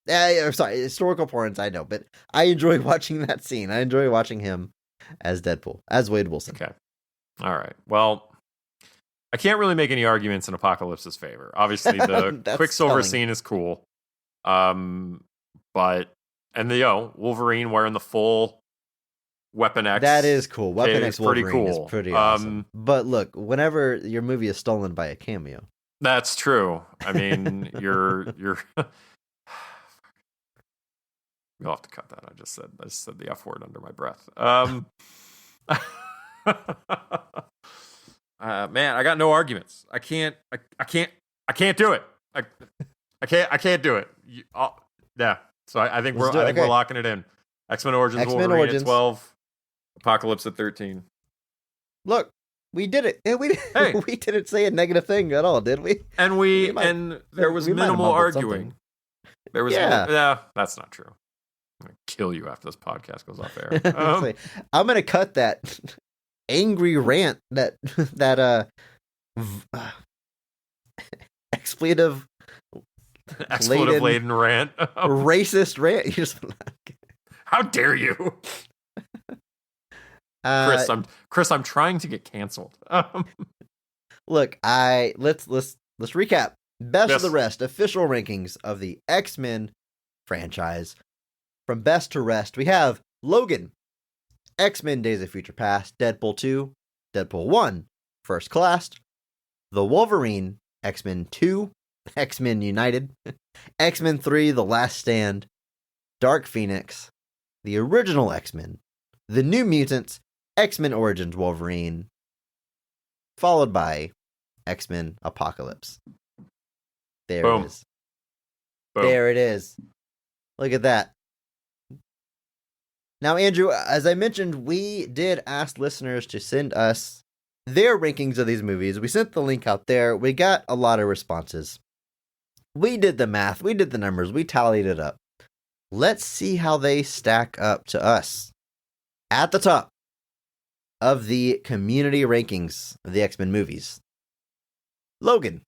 Sorry, historical importance, I know, but I enjoy watching that scene. I enjoy watching him as Deadpool, as Wade Wilson. Okay. All right. Well, I can't really make any arguments in Apocalypse's favor. Obviously, the That's Quicksilver telling. scene is cool. But Wolverine wearing the full Weapon X. That is cool. Weapon is X Wolverine pretty cool. is pretty awesome. But look, whenever your movie is stolen by a cameo, That's true. I mean, you're. You'll have to cut that. I just said the F word under my breath. Man, I got no arguments. I can't do it. I can't do it. Yeah. So I think we're locking it in. X-Men Origins Wolverine at 12. Apocalypse at 13. Look, we did it. We didn't say a negative thing at all, did we? And there was minimal arguing. There was that's not true. I'm gonna kill you after this podcast goes off air. I'm gonna cut that angry rant that expletive laden rant, racist rant. You just how dare you, Chris? I'm trying to get canceled. Look, let's recap. Best of the rest official rankings of the X-Men franchise. From best to rest, we have Logan, X-Men Days of Future Past, Deadpool 2, Deadpool 1, First Class, The Wolverine, X-Men 2, X-Men United, X-Men 3, The Last Stand, Dark Phoenix, The Original X-Men, The New Mutants, X-Men Origins Wolverine, followed by X-Men Apocalypse. There Boom. it is. Boom. There it is. Look at that. Now, Andrew, as I mentioned, we did ask listeners to send us their rankings of these movies. We sent the link out there. We got a lot of responses. We did the math. We did the numbers. We tallied it up. Let's see how they stack up to us. At the top of the community rankings of the X-Men movies, Logan.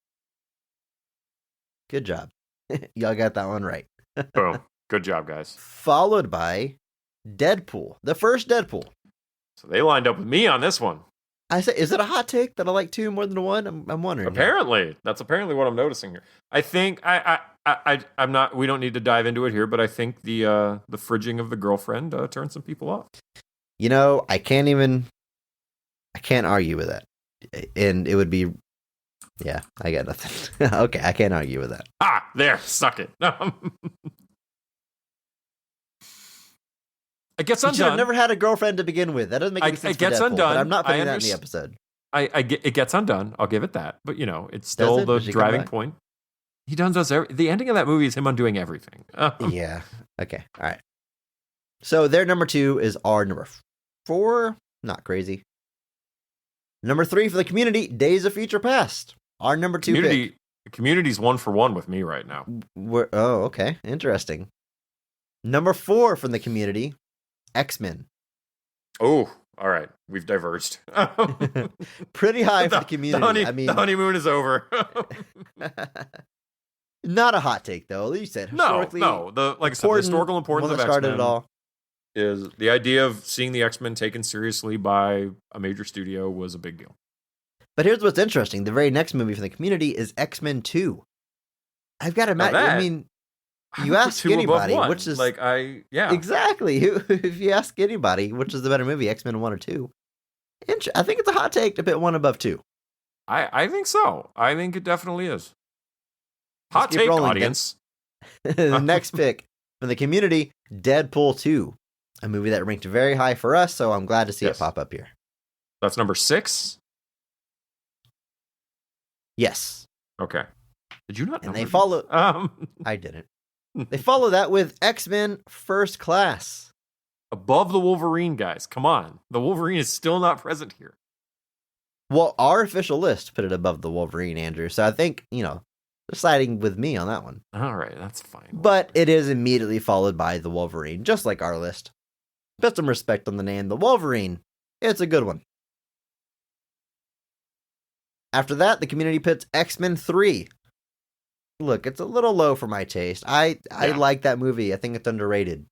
Good job. Y'all got that one right. Boom. Good job, guys. Followed by Deadpool, the first Deadpool. So they lined up with me on this one. I say, is it a hot take that I like two more than one? I'm wondering. Apparently, that's apparently what I'm noticing here. I think I'm not. We don't need to dive into it here, but I think the fridging of the girlfriend turned some people off. You know, I can't argue with that, and it would be. Yeah, I got nothing. Okay, I can't argue with that. There, suck it. It gets undone. I've never had a girlfriend to begin with. That doesn't make any sense. It gets undone. But I'm not putting that in the episode. It gets undone. I'll give it that. But it's still the driving point. He does the ending of that movie is him undoing everything. Yeah. Okay. All right. So their number 2 is our number 4. Not crazy. Number 3 for the community, Days of Future Past. Our number 2 pick. The community's 1 for 1 with me right now. Okay. Interesting. Number 4 from the community, X-Men. Oh, all right. We've diverged. Pretty high for the community. The honeymoon is over. Not a hot take, though. You said historically. No. The historical importance of X-Men it all. Is the idea of seeing the X-Men taken seriously by a major studio was a big deal. But here's what's interesting. The very next movie from the community is X-Men 2. I've got to imagine. I mean, you ask anybody, which is exactly. If you ask anybody, which is the better movie, X-Men 1 or 2? I think it's a hot take to put 1 above 2. I think so. I think it definitely is. Hot take, audience. The next pick from the community, Deadpool 2, a movie that ranked very high for us. So I'm glad to see it pop up here. That's number 6. Yes. Okay. Did you not? And they follow. I didn't. They follow that with X-Men First Class. Above the Wolverine, guys. Come on. The Wolverine is still not present here. Well, our official list put it above the Wolverine, Andrew. So I think, they're siding with me on that one. All right. That's fine. But it is immediately followed by the Wolverine, just like our list. Put some respect on the name, the Wolverine. It's a good one. After that, the community puts X-Men 3. Look, it's a little low for my taste. I like that movie. I think it's underrated.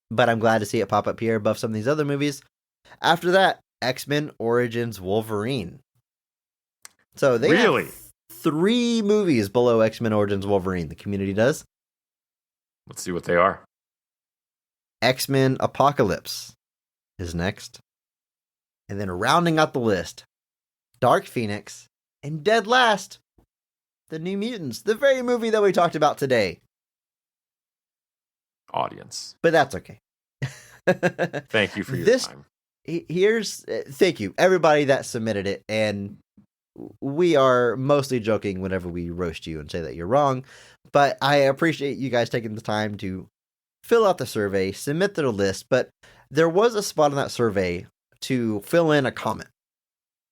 But I'm glad to see it pop up here above some of these other movies. After that, X-Men Origins Wolverine. So they have 3 movies below X-Men Origins Wolverine. The community does. Let's see what they are. X-Men Apocalypse is next. And then rounding out the list, Dark Phoenix, and dead last, The New Mutants, the very movie that we talked about today. Audience. But that's okay. Thank you for your time. Thank you, everybody that submitted it. And we are mostly joking whenever we roast you and say that you're wrong. But I appreciate you guys taking the time to fill out the survey, submit the list. But there was a spot on that survey to fill in a comment.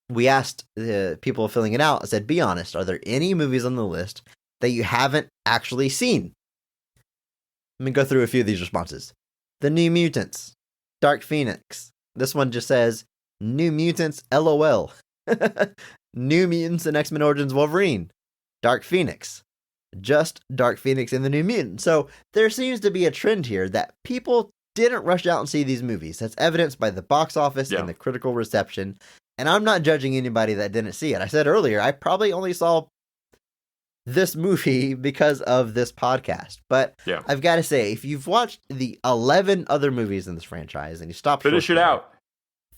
We asked the people filling it out, I said, be honest, are there any movies on the list that you haven't actually seen? Let me go through a few of these responses. The New Mutants, Dark Phoenix. This one just says, New Mutants, LOL. New Mutants and X-Men Origins Wolverine. Dark Phoenix. Just Dark Phoenix and the New Mutants. So there seems to be a trend here that people didn't rush out and see these movies. That's evidenced by the box office and the critical reception. And I'm not judging anybody that didn't see it. I said earlier, I probably only saw this movie because of this podcast. But I've got to say, if you've watched the 11 other movies in this franchise and you stop, finish it out.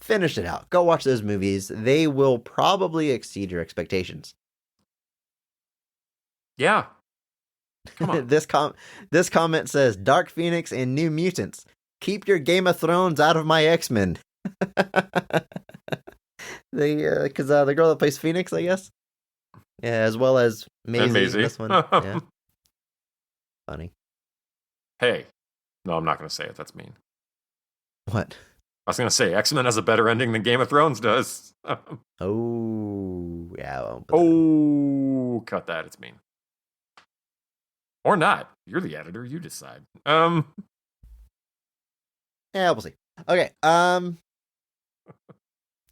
Finish it out. Go watch those movies. They will probably exceed your expectations. Yeah. Come on. This comment says, Dark Phoenix and New Mutants. Keep your Game of Thrones out of my X-Men. Because the girl that plays Phoenix, I guess. Yeah, as well as Maisie. This one. Yeah. Funny. Hey. No, I'm not going to say it. That's mean. What? I was going to say, X-Men has a better ending than Game of Thrones does. Oh, yeah. Cut that. It's mean. Or not. You're the editor. You decide. Yeah, we'll see. Okay. That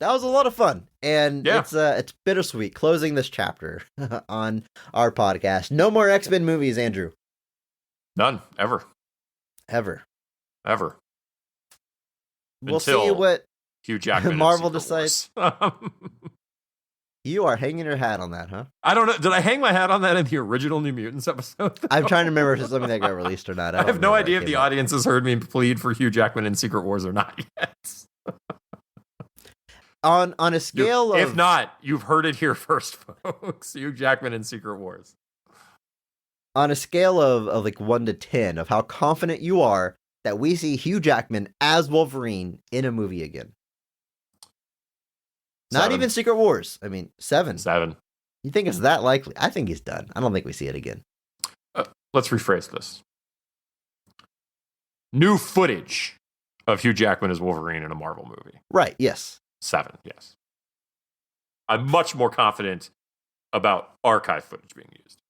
was a lot of fun, and it's bittersweet closing this chapter on our podcast. No more X-Men movies, Andrew. None. Ever. We'll see what Hugh Jackman Marvel decides. You are hanging your hat on that, huh? I don't know. Did I hang my hat on that in the original New Mutants episode? I'm trying to remember if it's something that got released or not. I have no idea if the audience has heard me plead for Hugh Jackman in Secret Wars or not yet. On a scale of... If not, you've heard it here first, folks. Hugh Jackman in Secret Wars. On a scale of like 1 to 10 of how confident you are that we see Hugh Jackman as Wolverine in a movie again. 7. Not even Secret Wars. I mean, 7. 7. You think it's that likely? I think he's done. I don't think we see it again. Let's rephrase this. New footage of Hugh Jackman as Wolverine in a Marvel movie. Right, yes. 7, yes. I'm much more confident about archive footage being used.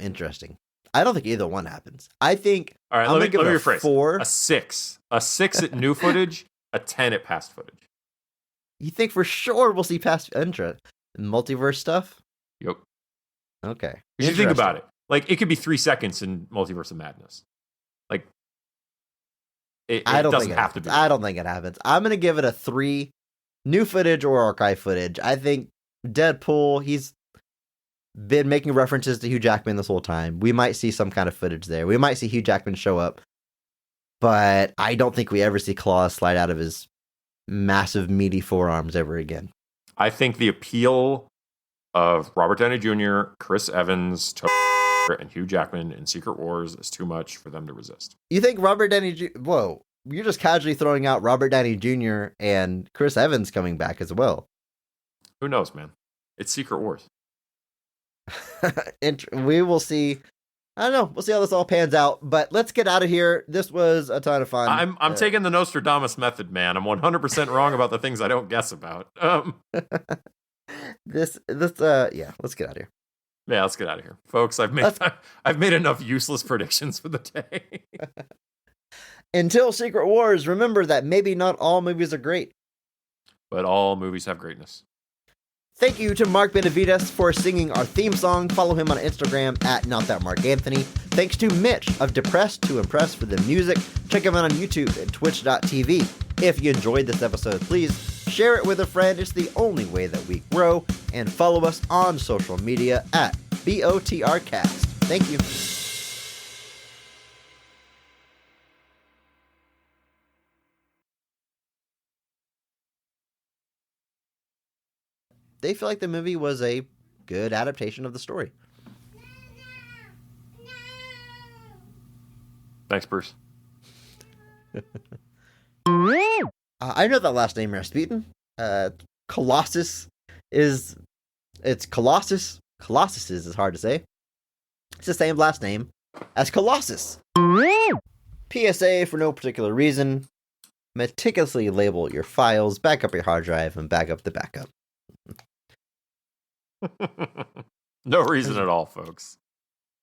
Interesting. I don't think either one happens. I think... All right, let me rephrase. 4. A 6. A 6 at new footage, a 10 at past footage. You think for sure we'll see past multiverse stuff? Yep. Okay. You think about it. Like, it could be 3 seconds in Multiverse of Madness. Like, it doesn't have to be. I don't think it happens. I'm going to give it a 3. New footage or archive footage. I think Deadpool, he's been making references to Hugh Jackman this whole time. We might see some kind of footage there. We might see Hugh Jackman show up. But I don't think we ever see claws slide out of his massive, meaty forearms ever again. I think the appeal of Robert Downey Jr., Chris Evans, and Hugh Jackman in Secret Wars is too much for them to resist. You think Robert Downey Jr. Whoa, you're just casually throwing out Robert Downey Jr. and Chris Evans coming back as well. Who knows, man? It's Secret Wars. We will see. I don't know. We'll see how this all pans out. But let's get out of here. This was a ton of fun. I'm taking the Nostradamus method, man. I'm 100% wrong about the things I don't guess about. Yeah, let's get out of here. Yeah, let's get out of here, folks. I've made enough useless predictions for the day. Until Secret Wars, remember that maybe not all movies are great, but all movies have greatness. Thank you to Mark Benavides for singing our theme song. Follow him on Instagram at NotThatMarkAnthony. Thanks to Mitch of Depressed to Impress for the music. Check him out on YouTube at twitch.tv. If you enjoyed this episode, please share it with a friend. It's the only way that we grow. And follow us on social media at BOTRcast. Thank you. they feel like the movie was a good adaptation of the story. Thanks, Bruce. I know that last name, Rasputin. Colossus is... It's Colossus. Colossus is hard to say. It's the same last name as Colossus. PSA for no particular reason. Meticulously label your files, back up your hard drive, and back up the backup. No reason at all, folks.